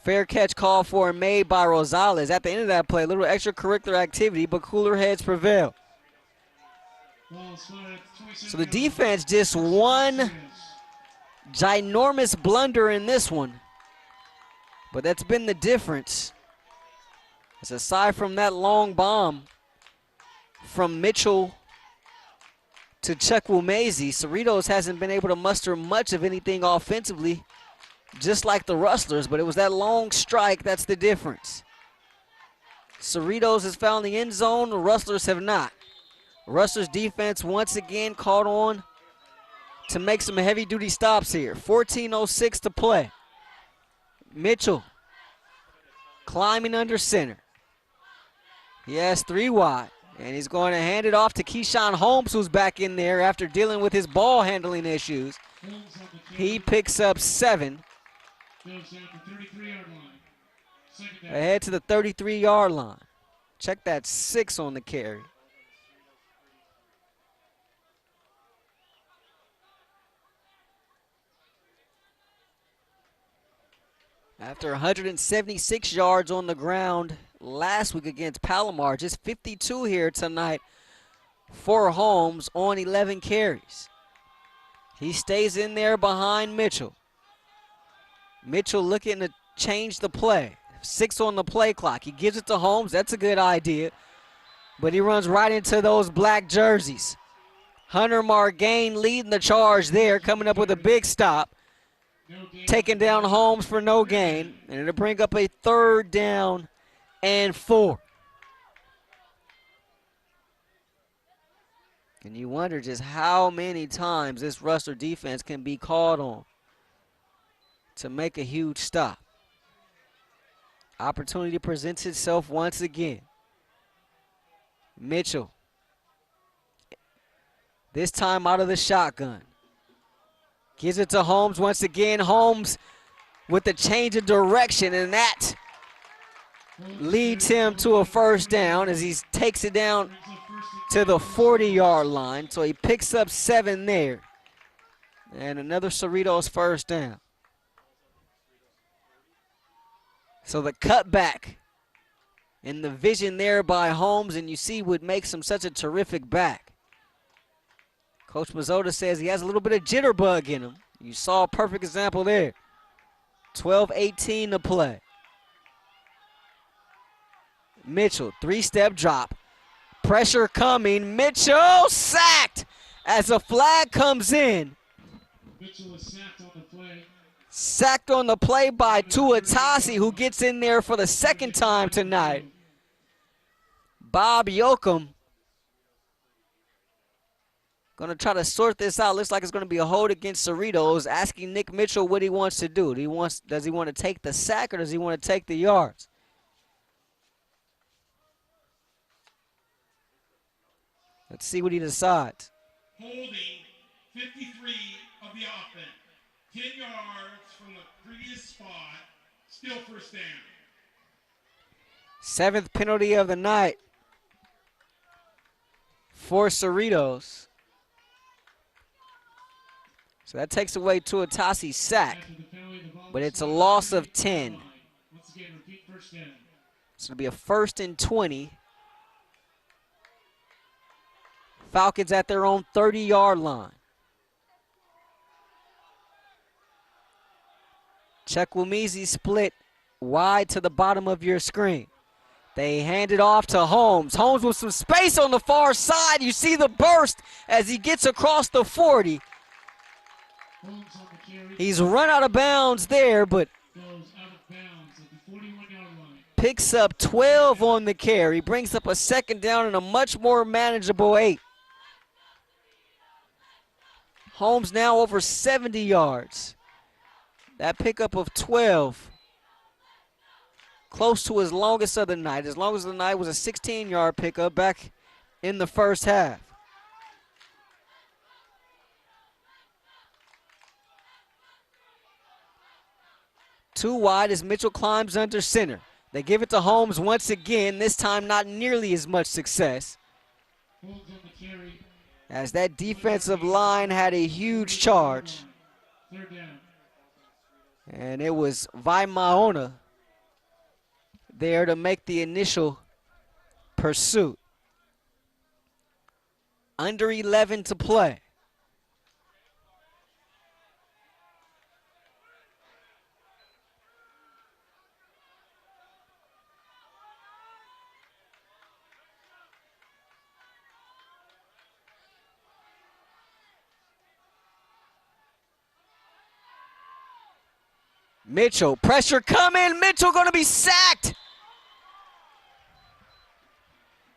Fair catch called for and made by Rosales. At the end of that play, a little extracurricular activity, but cooler heads prevail. So the defense just one ginormous blunder in this one. But that's been the difference. As aside from that long bomb from Mitchell to Chukwumezi, Cerritos hasn't been able to muster much of anything offensively, just like the Rustlers, but it was that long strike that's the difference. Cerritos has found the end zone, the Rustlers have not. Rustlers defense once again caught on to make some heavy-duty stops here. 14:06 to play. Mitchell climbing under center. He has 3 wide, and he's going to hand it off to Keyshawn Holmes, who's back in there after dealing with his ball handling issues. He picks up 7. Ahead to the 33-yard line. Check that 6 on the carry. After 176 yards on the ground last week against Palomar, just 52 here tonight for Holmes on 11 carries. He stays in there behind Mitchell. Mitchell looking to change the play. 6 on the play clock. He gives it to Holmes. That's a good idea. But he runs right into those black jerseys. Hunter Margain leading the charge there, coming up with a big stop. Taking down Holmes for no gain. And it'll bring up a 3rd down and 4. And you wonder just how many times this Rustler defense can be called on to make a huge stop. Opportunity presents itself once again. Mitchell, this time out of the shotgun. Gives it to Holmes once again. Holmes with the change of direction, and that leads him to a 1st down as he takes it down to the 40-yard line. So he picks up 7 there. And another Cerritos 1st down. So the cutback and the vision there by Holmes, and you see what makes him such a terrific back. Coach Mazzotta says he has a little bit of jitterbug in him. You saw a perfect example there. 12-18 to play. Mitchell, 3-step drop. Pressure coming. Mitchell sacked as a flag comes in. Mitchell is sacked on the play. Sacked on the play by Tuatasi, who gets in there for the 2nd time tonight. Bob Yoakum going to try to sort this out. Looks like it's going to be a hold against Cerritos, asking Nick Mitchell what he wants to do. Does he want to take the sack or does he want to take the yards? Let's see what he decides. Holding 53 of the offense. 10 yards from the previous spot. Still 1st down. 7th penalty of the night for Cerritos. So that takes away Tuatasi's sack, but it's a loss of 10. So it'll be a 1st and 20. Falcons at their own 30-yard line. Chukwuemezi split wide to the bottom of your screen. They hand it off to Holmes. Holmes with some space on the far side. You see the burst as he gets across the 40. He's run out of bounds there, but picks up 12 on the carry. Brings up a 2nd down and a much more manageable 8. Holmes now over 70 yards. That pickup of 12, close to his longest of the night. His longest of the night was a 16-yard pickup back in the 1st half. Too wide as Mitchell climbs under center. They give it to Holmes once again, this time not nearly as much success, as that defensive line had a huge charge. And it was Vaimaona there to make the initial pursuit. Under 11 to play. Mitchell, pressure coming. Mitchell going to be sacked.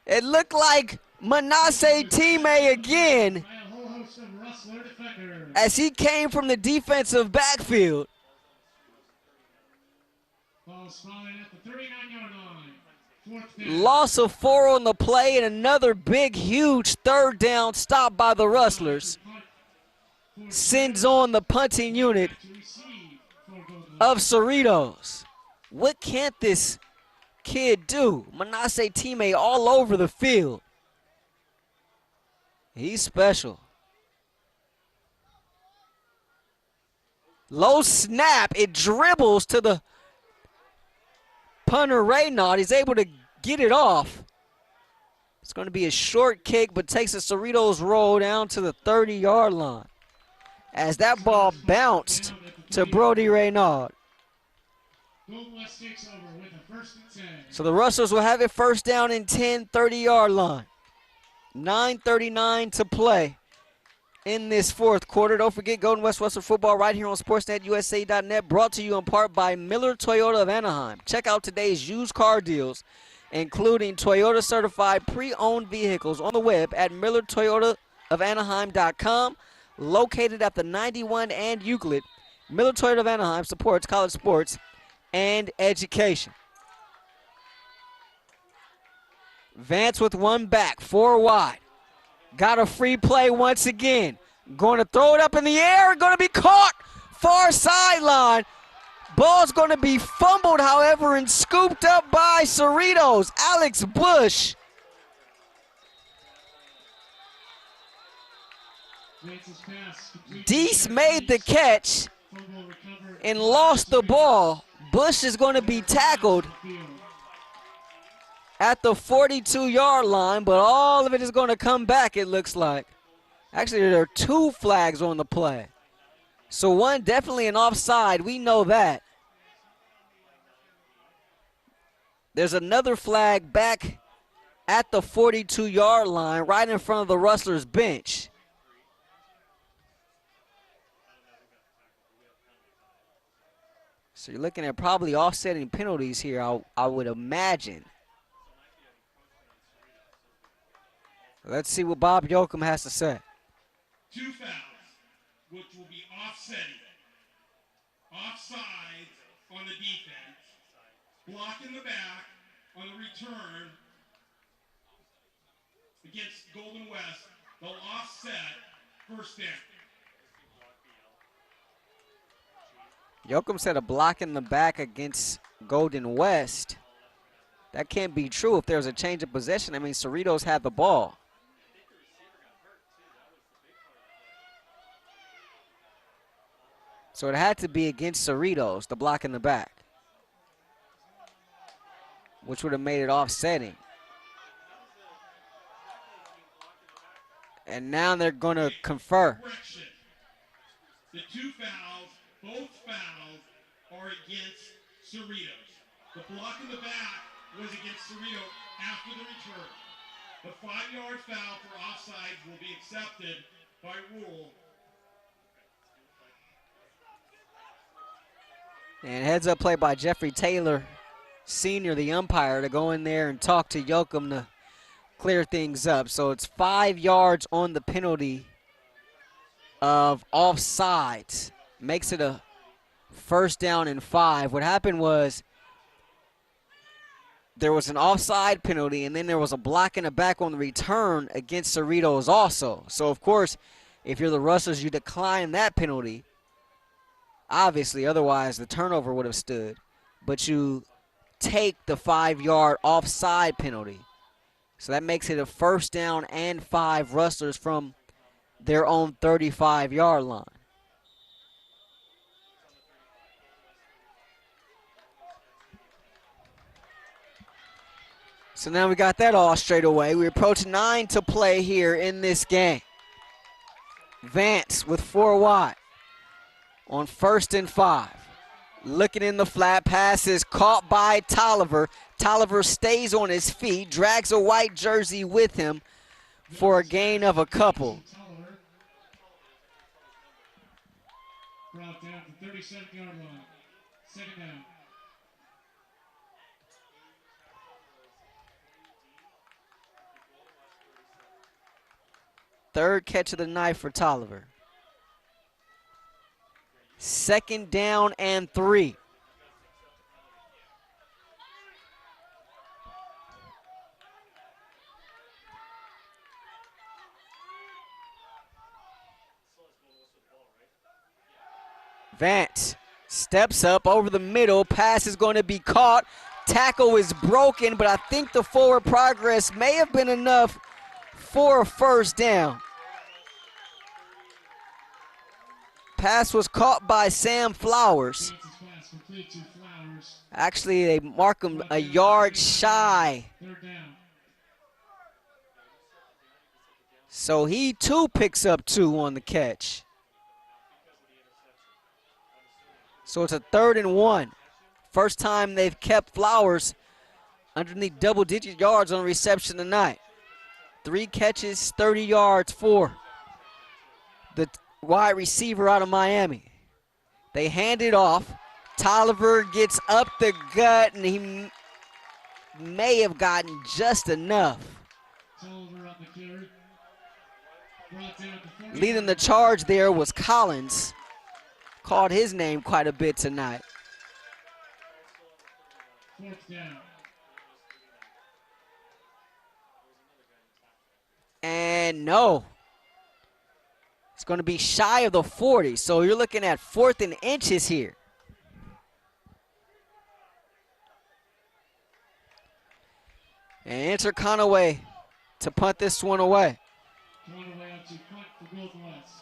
It looked like Manasseh Time again as he came from the defensive backfield. Loss of 4 on the play and another big, huge 3rd down stop by the Rustlers. Sends on the punting unit of Cerritos. What can't this kid do? Manasseh Time all over the field. He's special. Low snap. It dribbles to the punter Raynaud. He's able to get it off. It's going to be a short kick, but takes a Cerritos roll down to the 30-yard line as that ball bounced to Brody Raynaud. Golden West takes over with a 1st and 10. So the Rustlers will have it first down and 10, 30-yard line. 9:39 to play in this fourth quarter. Don't forget Golden West Rustlers football right here on SportsNetUSA.net, brought to you in part by Miller Toyota of Anaheim. Check out today's used car deals, including Toyota certified pre-owned vehicles on the web at MillerToyotaofAnaheim.com. Located at the 91 and Euclid, Miller Toyota of Anaheim supports college sports and education. Vance with one back, 4 wide. Got a free play once again. Going to throw it up in the air, going to be caught far sideline. Ball's going to be fumbled, however, and scooped up by Cerritos. Alex Bush. Deese made the catch and lost the ball. Bush is going to be tackled at the 42-yard line, but all of it is going to come back, it looks like. Actually, there are 2 flags on the play. So one definitely an offside. We know that. There's another flag back at the 42-yard line right in front of the Rustlers bench. So you're looking at probably offsetting penalties here, I would imagine. Let's see what Bob Yoakum has to say. 2 fouls, which will be offsetting. Offside on the defense. Block in the back on the return against Golden West. They'll offset first down. Yoakum said a block in the back against Golden West. That can't be true if there's a change of possession. I mean, Cerritos had the ball. So it had to be against Cerritos, the block in the back, which would have made it offsetting. And now they're going to confer. The 2 fouls, both fouls, are against Cerritos. The block in the back was against Cerritos after the return. The 5-yard foul for offside will be accepted by rule. And heads up play by Jeffrey Taylor, Sr., the umpire, to go in there and talk to Yoakum to clear things up. So it's 5 yards on the penalty of offsides. Makes it a first down and 5. What happened was there was an offside penalty, and then there was a block in the back on the return against Cerritos also. So, of course, if you're the Rustlers, you decline that penalty. Obviously, otherwise the turnover would have stood. But you take the 5-yard offside penalty. So that makes it a first down and 5 Rustlers from their own 35-yard line. So now we got that all straight away. We approach 9 to play here in this game. Vance with 4 wide on 1st and 5. Looking in the flat, pass is caught by Tolliver. Tolliver stays on his feet, drags a white jersey with him for a gain of a couple. Brought down to 37-yard line. 2nd down. Third catch of the night for Tolliver. 2nd down and 3. Vance steps up over the middle. Pass is going to be caught. Tackle is broken, but I think the forward progress may have been enough for a first down. Pass was caught by Sam Flowers. complete to Flowers. Actually, they mark him a yard shy. Third down. So he too picks up 2 on the catch. So it's a 3rd and 1. First time they've kept Flowers underneath double-digit yards on reception tonight. 3 catches, 30 yards for the wide receiver out of Miami. They hand it off. Tolliver gets up the gut, and he may have gotten just enough. Tolliver on the carry. Brought down to 40. Leading the charge there was Collins. Called his name quite a bit tonight. 4th down. And no. It's going to be shy of the 40, so you're looking at 4th and inches here. And enter Conaway to punt this one away. Conaway up to punt for Golden West.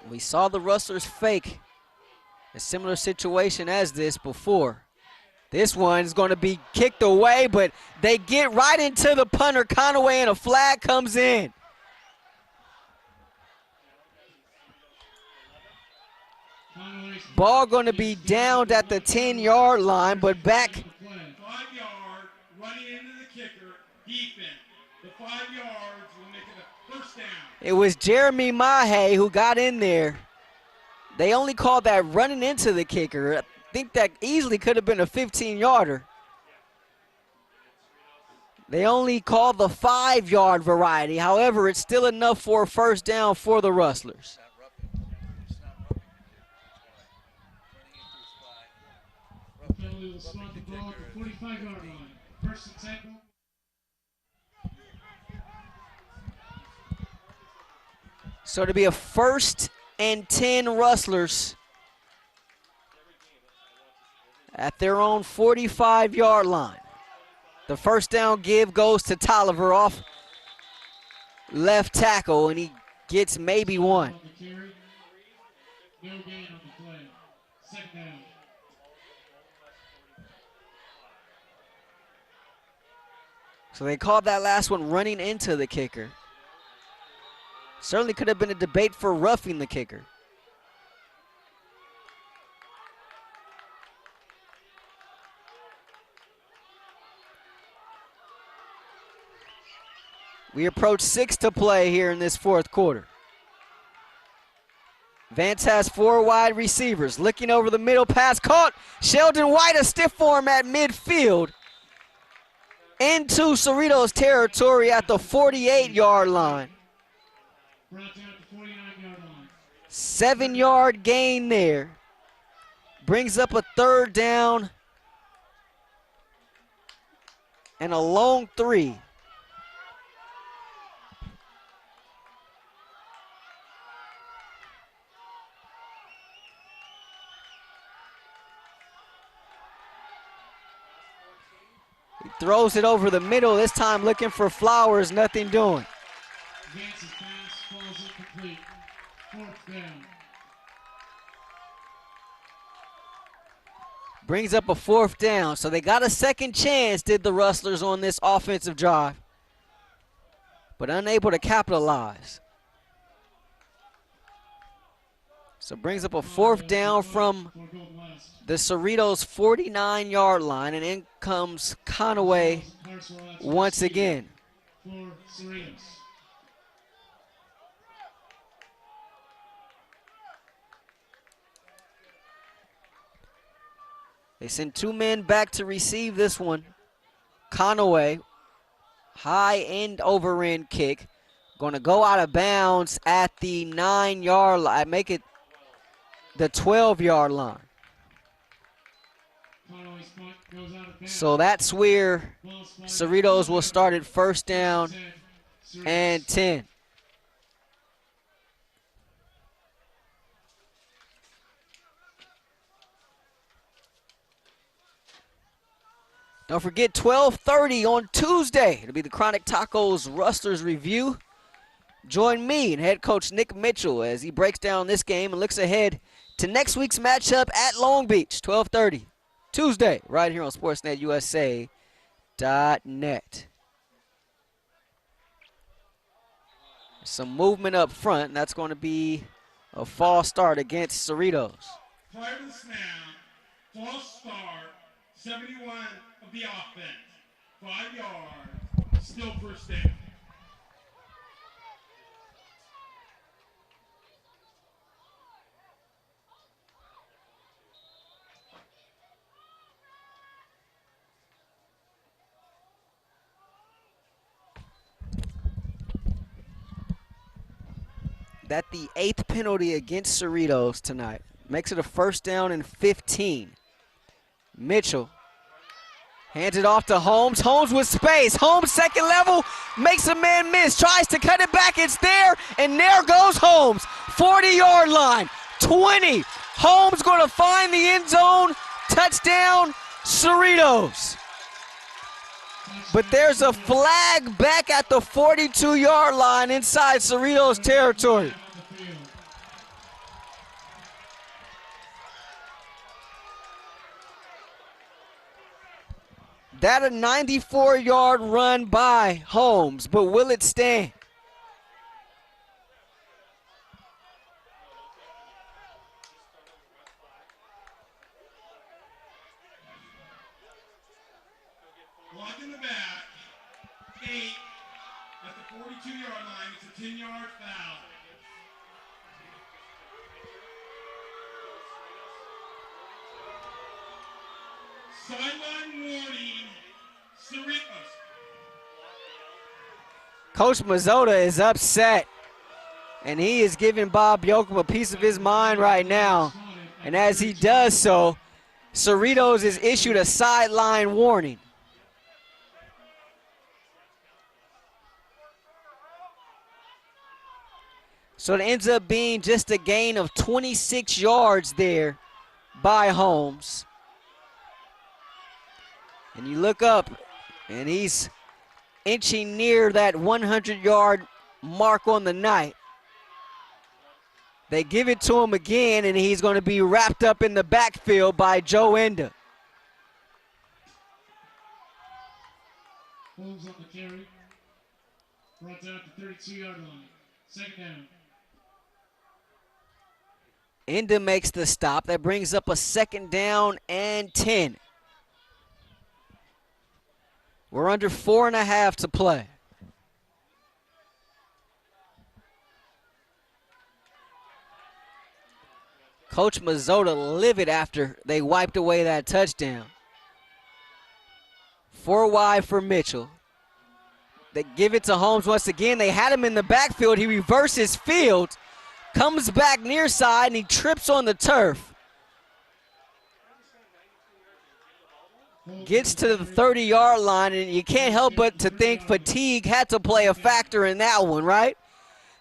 We saw the Rustlers fake a similar situation as this before. This one's going to be kicked away, but they get right into the punter, Conaway, and a flag comes in. Ball going to be downed at the 10-yard line, but back. 5 yard, running into the kicker, defense. The 5 yards will make it a first down. It was Jeremy Mahe who got in there. They only called that running into the kicker. I think that easily could have been a 15-yarder. They only called the 5-yard variety. However, it's still enough for a first down for the Rustlers. Penalty will spot the ball at the 45-yard line. First and 10. So to be a 1st and 10 Rustlers at their own 45-yard line. The first down give goes to Tolliver off left tackle, and he gets maybe 1. No gain on the play. 2nd down. So they called that last one running into the kicker. Certainly could have been a debate for roughing the kicker. We approach 6 to play here in this 4th quarter. Vance has 4 wide receivers. Looking over the middle, pass caught. Sheldon White, a stiff arm at midfield. Into Cerritos territory at the 48-yard line. Brought down to 49-yard line. 7-yard gain there. Brings up a 3rd down and a long 3. He throws it over the middle, this time looking for Flowers, nothing doing. Vance's pass falls incomplete. 4th down. Brings up a 4th down, so they got a second chance, did the Rustlers, on this offensive drive, but unable to capitalize. So brings up a 4th down from the Cerritos 49-yard line, and in comes Conaway once again. For Cerritos. They send 2 men back to receive this one. Conaway, high end over end kick, going to go out of bounds at the 9-yard line, make it the 12-yard line. So that's where Cerritos will start at first down and 10. Don't forget, 12:30 on Tuesday. It'll be the Chronic Tacos Rustlers review. Join me and head coach Nick Mitchell as he breaks down this game and looks ahead to next week's matchup at Long Beach, 12:30, Tuesday, right here on SportsNetUSA.net. Some movement up front, and that's going to be a false start against Cerritos. Prior to the snap, false start, 71 of the offense, 5 yards, still first down. That the 8th penalty against Cerritos tonight. Makes it a first down and 15. Mitchell hands it off to Holmes. Holmes with space. Holmes second level, makes a man miss. Tries to cut it back. It's there, and there goes Holmes. 40-yard line, 20. Holmes going to find the end zone. Touchdown, Cerritos. But there's a flag back at the 42-yard line inside Cerritos territory. That a 94-yard run by Holmes, but will it stand? Block in the back, 8 at the 42-yard line. It's a 10-yard foul. Sideline warning, Cerritos. Coach Mazzota is upset, and he is giving Bob Yoakum a piece of his mind right now. And as he does so, Cerritos is issued a sideline warning. So it ends up being just a gain of 26 yards there by Holmes. And you look up, and he's inching near that 100-yard mark on the night. They give it to him again, and he's going to be wrapped up in the backfield by Joe Enda. Holmes on the carry. Brought down to 32-yard line. Second down. Enda makes the stop. That brings up a second down and 10. We're under 4.5 to play. Coach Mazzota livid after they wiped away that touchdown. 4 wide for Mitchell. They give it to Holmes once again. They had him in the backfield. He reverses field, comes back near side, and he trips on the turf. Gets to the 30-yard line, and you can't help but to think fatigue had to play a factor in that one, right?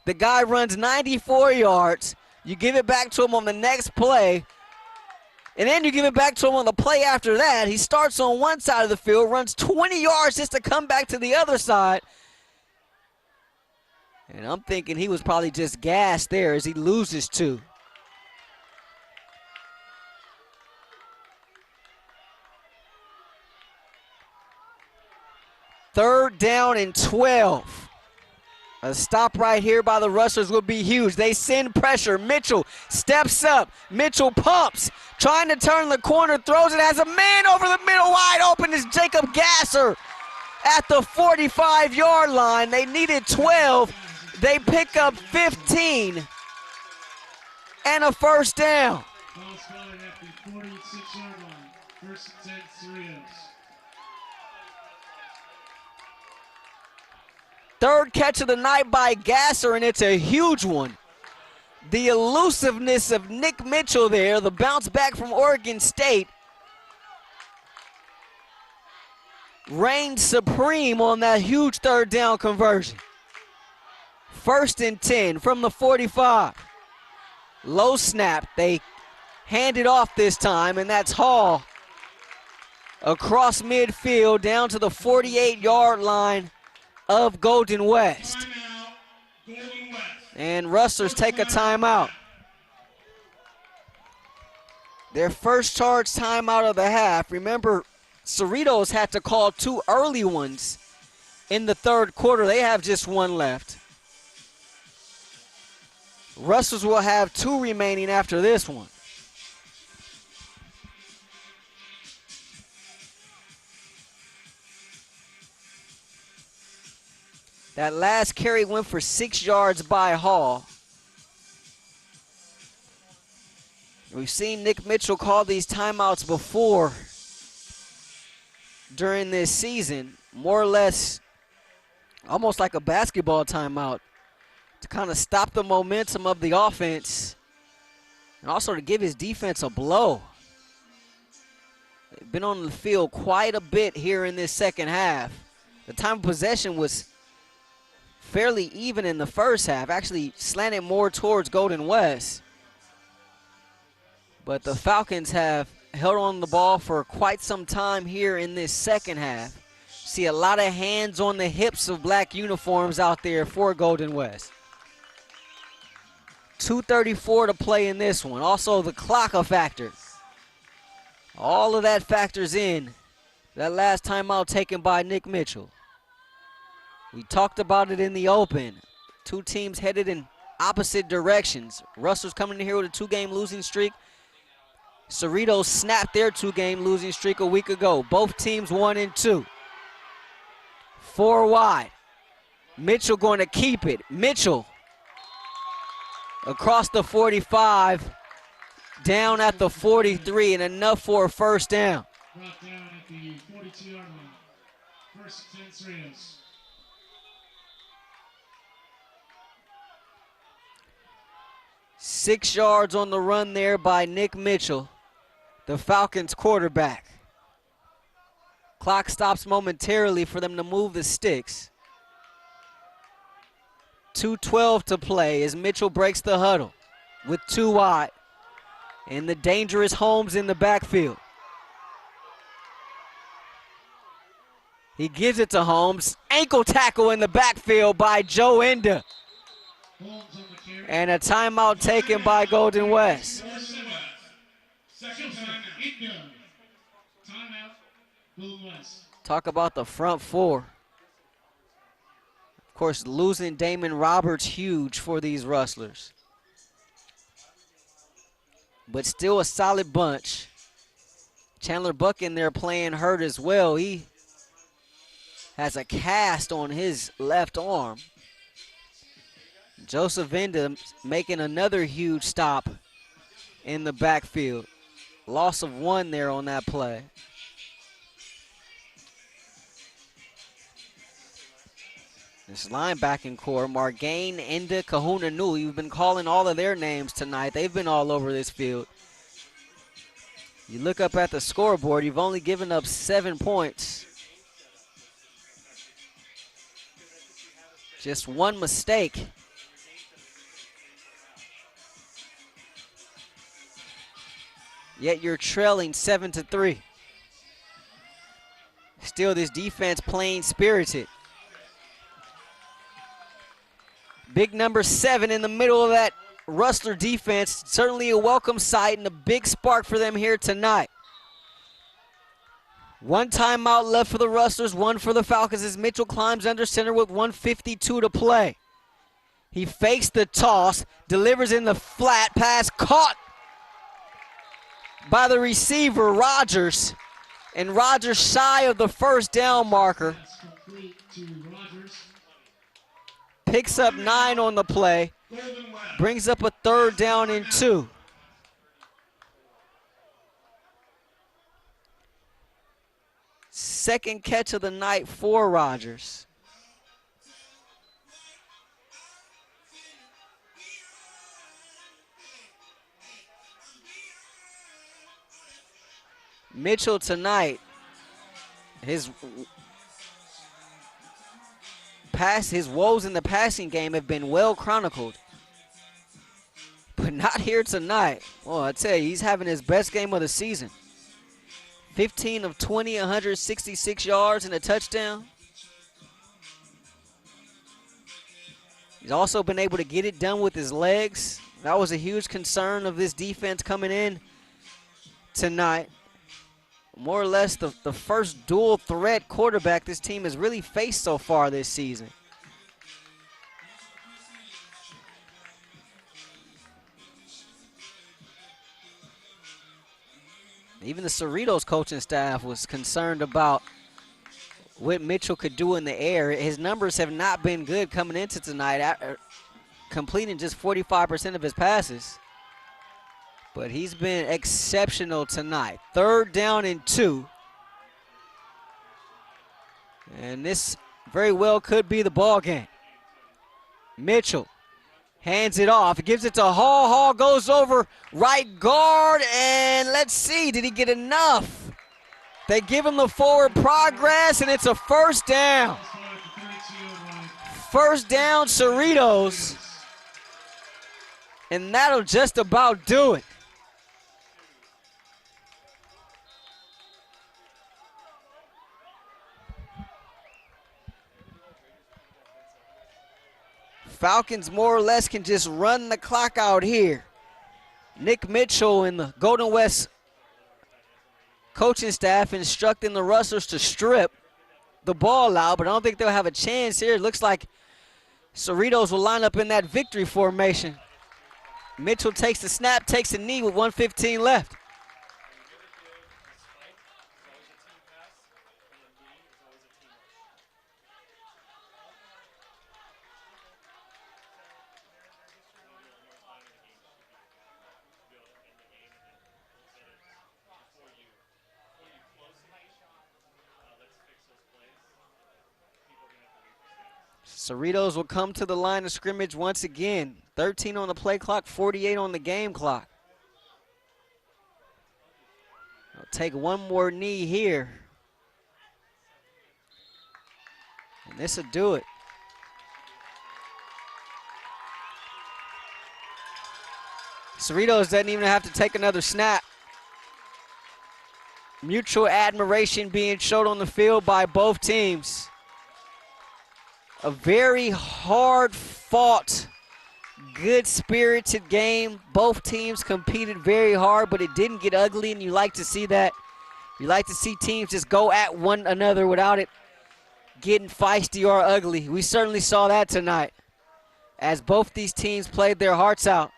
The guy runs 94 yards. You give it back to him on the next play, and then you give it back to him on the play after that. He starts on one side of the field, runs 20 yards just to come back to the other side. And I'm thinking he was probably just gassed there as he loses 2. Third down and 12. A stop right here by the Rustlers would be huge. They send pressure. Mitchell steps up. Mitchell pumps, trying to turn the corner, throws it, has a man over the middle, wide open is Jacob Gasser at the 45-yard line. They needed 12. They pick up 15 and a first down. Ball spotted at the 46-yard line. First and 10, Cerritos. Third catch of the night by Gasser, and it's a huge one. The elusiveness of Nick Mitchell there, the bounce back from Oregon State, reigned supreme on that huge third down conversion. First and 10 from the 45. Low snap. They hand it off this time, and that's Hall across midfield down to the 48-yard line of Golden West. Timeout, Golden West. And Rustlers take a timeout. Their first charge timeout of the half. Remember, Cerritos had to call 2 early ones in the third quarter. They have just 1 left. Rustlers will have 2 remaining after this one. That last carry went for 6 yards by Hall. We've seen Nick Mitchell call these timeouts before during this season, more or less almost like a basketball timeout, to kind of stop the momentum of the offense and also to give his defense a blow. They've been on the field quite a bit here in this second half. The time of possession was fairly even in the first half, actually slanted more towards Golden West. But the Falcons have held on the ball for quite some time here in this second half. See a lot of hands on the hips of black uniforms out there for Golden West. 2:34 to play in this one. Also the clock a factor. All of that factors in. That last timeout taken by Nick Mitchell. We talked about it in the open. 2 teams headed in opposite directions. Rustlers coming in here with a 2-game losing streak. Cerritos snapped their 2-game losing streak a week ago. Both teams 1-2. 4 wide. Mitchell going to keep it. Mitchell across the 45, down at the 43, and enough for a first down. Brought down at the 42-yard line. First 10 Cerritos. 6 yards on the run there by Nick Mitchell, the Falcons quarterback. Clock stops momentarily for them to move the sticks. 2:12 to play as Mitchell breaks the huddle with 2 wide and the dangerous Holmes in the backfield. He gives it to Holmes. Ankle tackle in the backfield by Joe Enda. Holmes on the carry. And a timeout taken by Golden West. Second timeout. Timeout. Golden West. Talk about the front 4. Of course, losing Damon Roberts, huge for these Rustlers. But still a solid bunch. Chandler Buck in there playing hurt as well. He has a cast on his left arm. Joseph Enda making another huge stop in the backfield. Loss of 1 there on that play. This linebacking core, Margain, Enda, Kahuna Nui, you've been calling all of their names tonight. They've been all over this field. You look up at the scoreboard, you've only given up 7 points. Just 1 mistake. Yet you're trailing 7-3. Still, this defense playing spirited. Big number 7 in the middle of that Rustler defense. Certainly a welcome sight and a big spark for them here tonight. 1 timeout left for the Rustlers, 1 for the Falcons as Mitchell climbs under center with 1:52 to play. He fakes the toss, delivers in the flat pass, caught by the receiver, Rogers. And Rogers shy of the first down marker. That's complete to Rogers. Picks up 9 on the play, Golden West. brings up a 3rd down and 2. Second catch of the night for Rogers. Mitchell tonight, his woes in the passing game have been well chronicled, but not here tonight. Well, I tell you, he's having his best game of the season. 15 of 20, 166 yards and a touchdown. He's also been able to get it done with his legs. That was a huge concern of this defense coming in. tonight. More or less the first dual threat quarterback this team has really faced so far this season. Even the Cerritos coaching staff was concerned about what Mitchell could do in the air. His numbers have not been good coming into tonight, completing just 45% of his passes. But he's been exceptional tonight. 3rd down and 2. And this very well could be the ball game. Mitchell hands it off. He gives it to Hall. Hall goes over right guard, and let's see, did he get enough? They give him the forward progress, and it's a 1st down. 1st down, Cerritos. And that'll just about do it. Falcons more or less can just run the clock out here. Nick Mitchell and the Golden West coaching staff instructing the Rustlers to strip the ball out, but I don't think they'll have a chance here. It looks like Cerritos will line up in that victory formation. Mitchell takes the snap, takes a knee with 1:15 left. Cerritos will come to the line of scrimmage once again. 13 on the play clock, 48 on the game clock. They'll take one more knee here. And this will do it. Cerritos doesn't even have to take another snap. Mutual admiration being shown on the field by both teams. A very hard-fought, good-spirited game. Both teams competed very hard, but it didn't get ugly, and you like to see that. You like to see teams just go at one another without it getting feisty or ugly. We certainly saw that tonight as both these teams played their hearts out.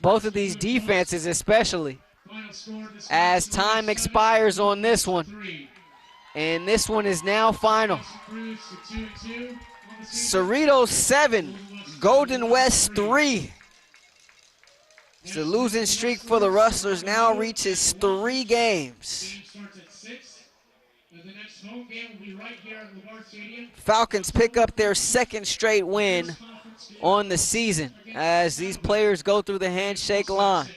Both of these defenses especially. As time expires on this one. And this one is now final. Cerritos 7, Golden West 3. The losing streak for the Rustlers now reaches 3 games. Falcons pick up their 2nd straight win on the season as these players go through the handshake line.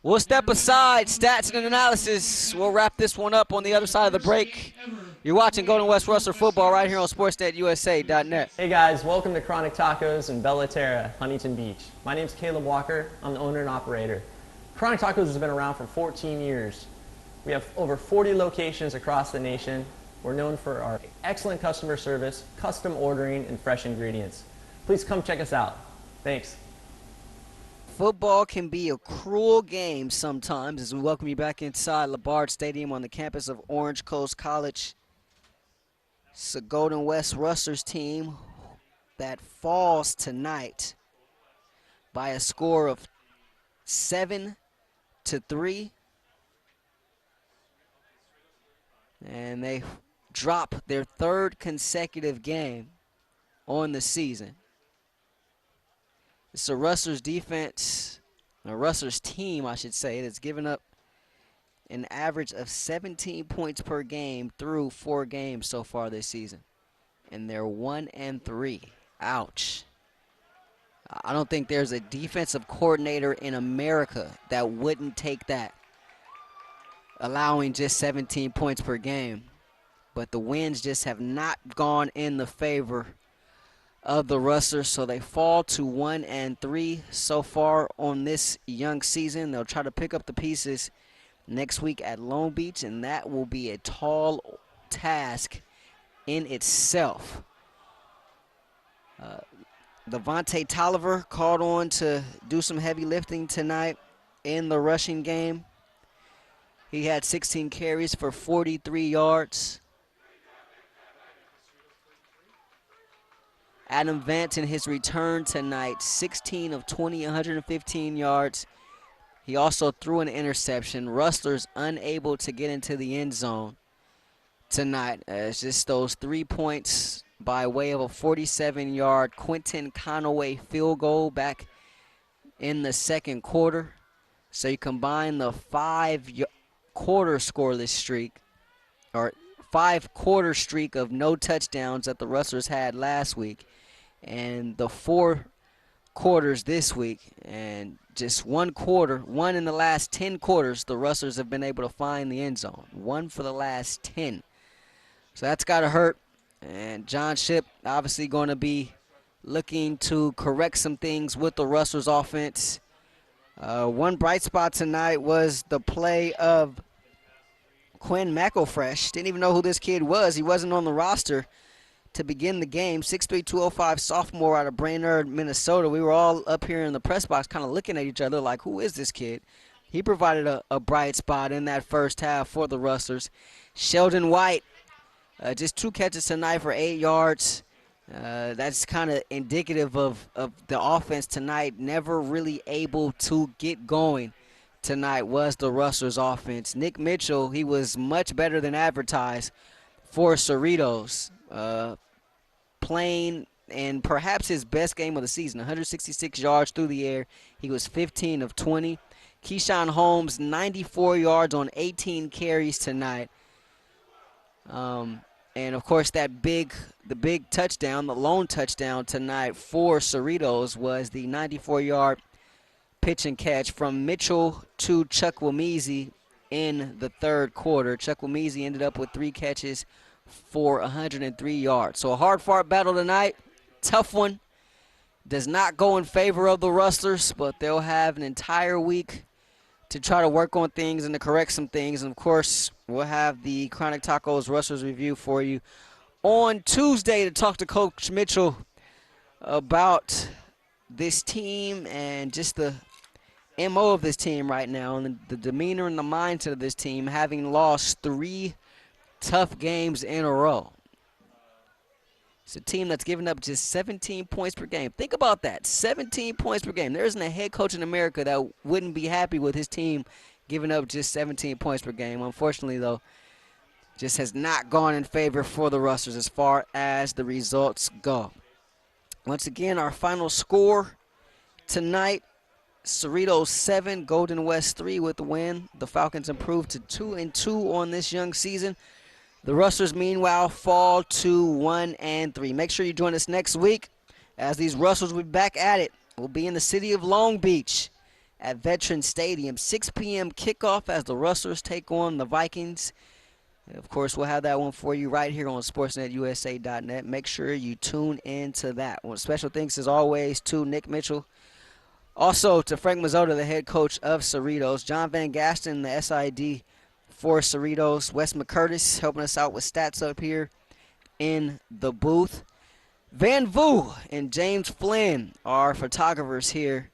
We'll step aside, stats and analysis. We'll wrap this one up on the other side of the break. You're watching Golden West Rustler football right here on SportsNetUSA.net. Hey guys, welcome to Chronic Tacos in Bella Terra, Huntington Beach. My name's Caleb Walker. I'm the owner and operator. Chronic Tacos has been around for 14 years. We have over 40 locations across the nation. We're known for our excellent customer service, custom ordering, and fresh ingredients. Please come check us out. Thanks. Football can be a cruel game sometimes as we welcome you back inside LeBard Stadium on the campus of Orange Coast College. It's the Golden West Rustlers team that falls tonight by a score of 7-3. And they drop their 3rd consecutive game on the season. It's a Rustlers defense, a Rustlers team, I should say, that's given up an average of 17 points per game through 4 games so far this season. And they're 1-3. Ouch. I don't think there's a defensive coordinator in America that wouldn't take that, allowing just 17 points per game. But the wins just have not gone in the favor of the Rustlers, so they fall to 1-3 so far on this young season. They'll try to pick up the pieces next week at Long Beach, and that will be a tall task in itself. Devontae Tolliver called on to do some heavy lifting tonight. in the rushing game. He had 16 carries for 43 yards. Adam Vance in his return tonight, 16 of 20, 115 yards. He also threw an interception. Rustlers unable to get into the end zone tonight. It's just those 3 points by way of a 47-yard Quentin Conaway field goal back in the second quarter. So you combine the 5-quarter scoreless streak, or 5-quarter streak of no touchdowns that the Rustlers had last week, and the 4 quarters this week, and just one in the last 10 quarters, the Rustlers have been able to find the end zone. 1 for the last 10. So that's got to hurt. And John Shipp obviously going to be looking to correct some things with the Rustlers offense. One bright spot tonight was the play of Quinn McElfresh. Didn't even know who this kid was. He wasn't on the roster to begin the game. 6'3", 205 sophomore out of Brainerd, Minnesota. We were all up here in the press box kind of looking at each other like, who is this kid? He provided a bright spot in that first half for the Rustlers. Sheldon White, just 2 catches tonight for 8 yards. That's kind of indicative of the offense tonight. Never really able to get going tonight was the Rustlers offense. Nick Mitchell, he was much better than advertised for Cerritos. Playing in perhaps his best game of the season, 166 yards through the air. He was 15 of 20. Keyshawn Holmes, 94 yards on 18 carries tonight. And, of course, the big touchdown, the lone touchdown tonight for Cerritos was the 94-yard pitch and catch from Mitchell to Chuck Wamezi in the third quarter. Chuck Wamezi ended up with 3 catches for 103 yards. So a hard-fought battle tonight. Tough one. Does not go in favor of the Rustlers, but they'll have an entire week to try to work on things and to correct some things. And, of course, we'll have the Chronic Tacos Rustlers review for you on Tuesday to talk to Coach Mitchell about this team and just the MO of this team right now and the demeanor and the mindset of this team, having lost 3 tough games in a row. It's a team that's given up just 17 points per game. Think about that, 17 points per game. There isn't a head coach in America that wouldn't be happy with his team giving up just 17 points per game. Unfortunately, though, just has not gone in favor for the Rustlers as far as the results go. Once again, our final score tonight, Cerritos 7, Golden West 3 with the win. The Falcons improved to 2-2 on this young season. The Rustlers, meanwhile, fall to 1-3. Make sure you join us next week as these Rustlers will be back at it. We'll be in the city of Long Beach at Veterans Stadium. 6 p.m. kickoff as the Rustlers take on the Vikings. And of course, we'll have that one for you right here on sportsnetusa.net. Make sure you tune in to that one. Special thanks, as always, to Nick Mitchell. Also to Frank Mazzotta, the head coach of Cerritos. John Van Gaston, the SID for Cerritos. Wes McCurtis helping us out with stats up here in the booth. Van Vu and James Flynn, our photographers here.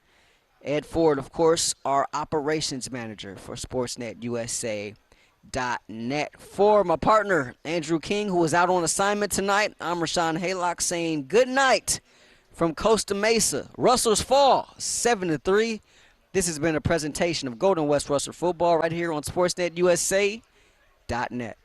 Ed Ford, of course, our operations manager for sportsnetusa.net. For my partner, Andrew King, who is out on assignment tonight, I'm Rahshaun Haylock saying good night from Costa Mesa. Rustlers fall 7-3. This has been a presentation of Golden West Rustler football right here on sportsnetusa.net.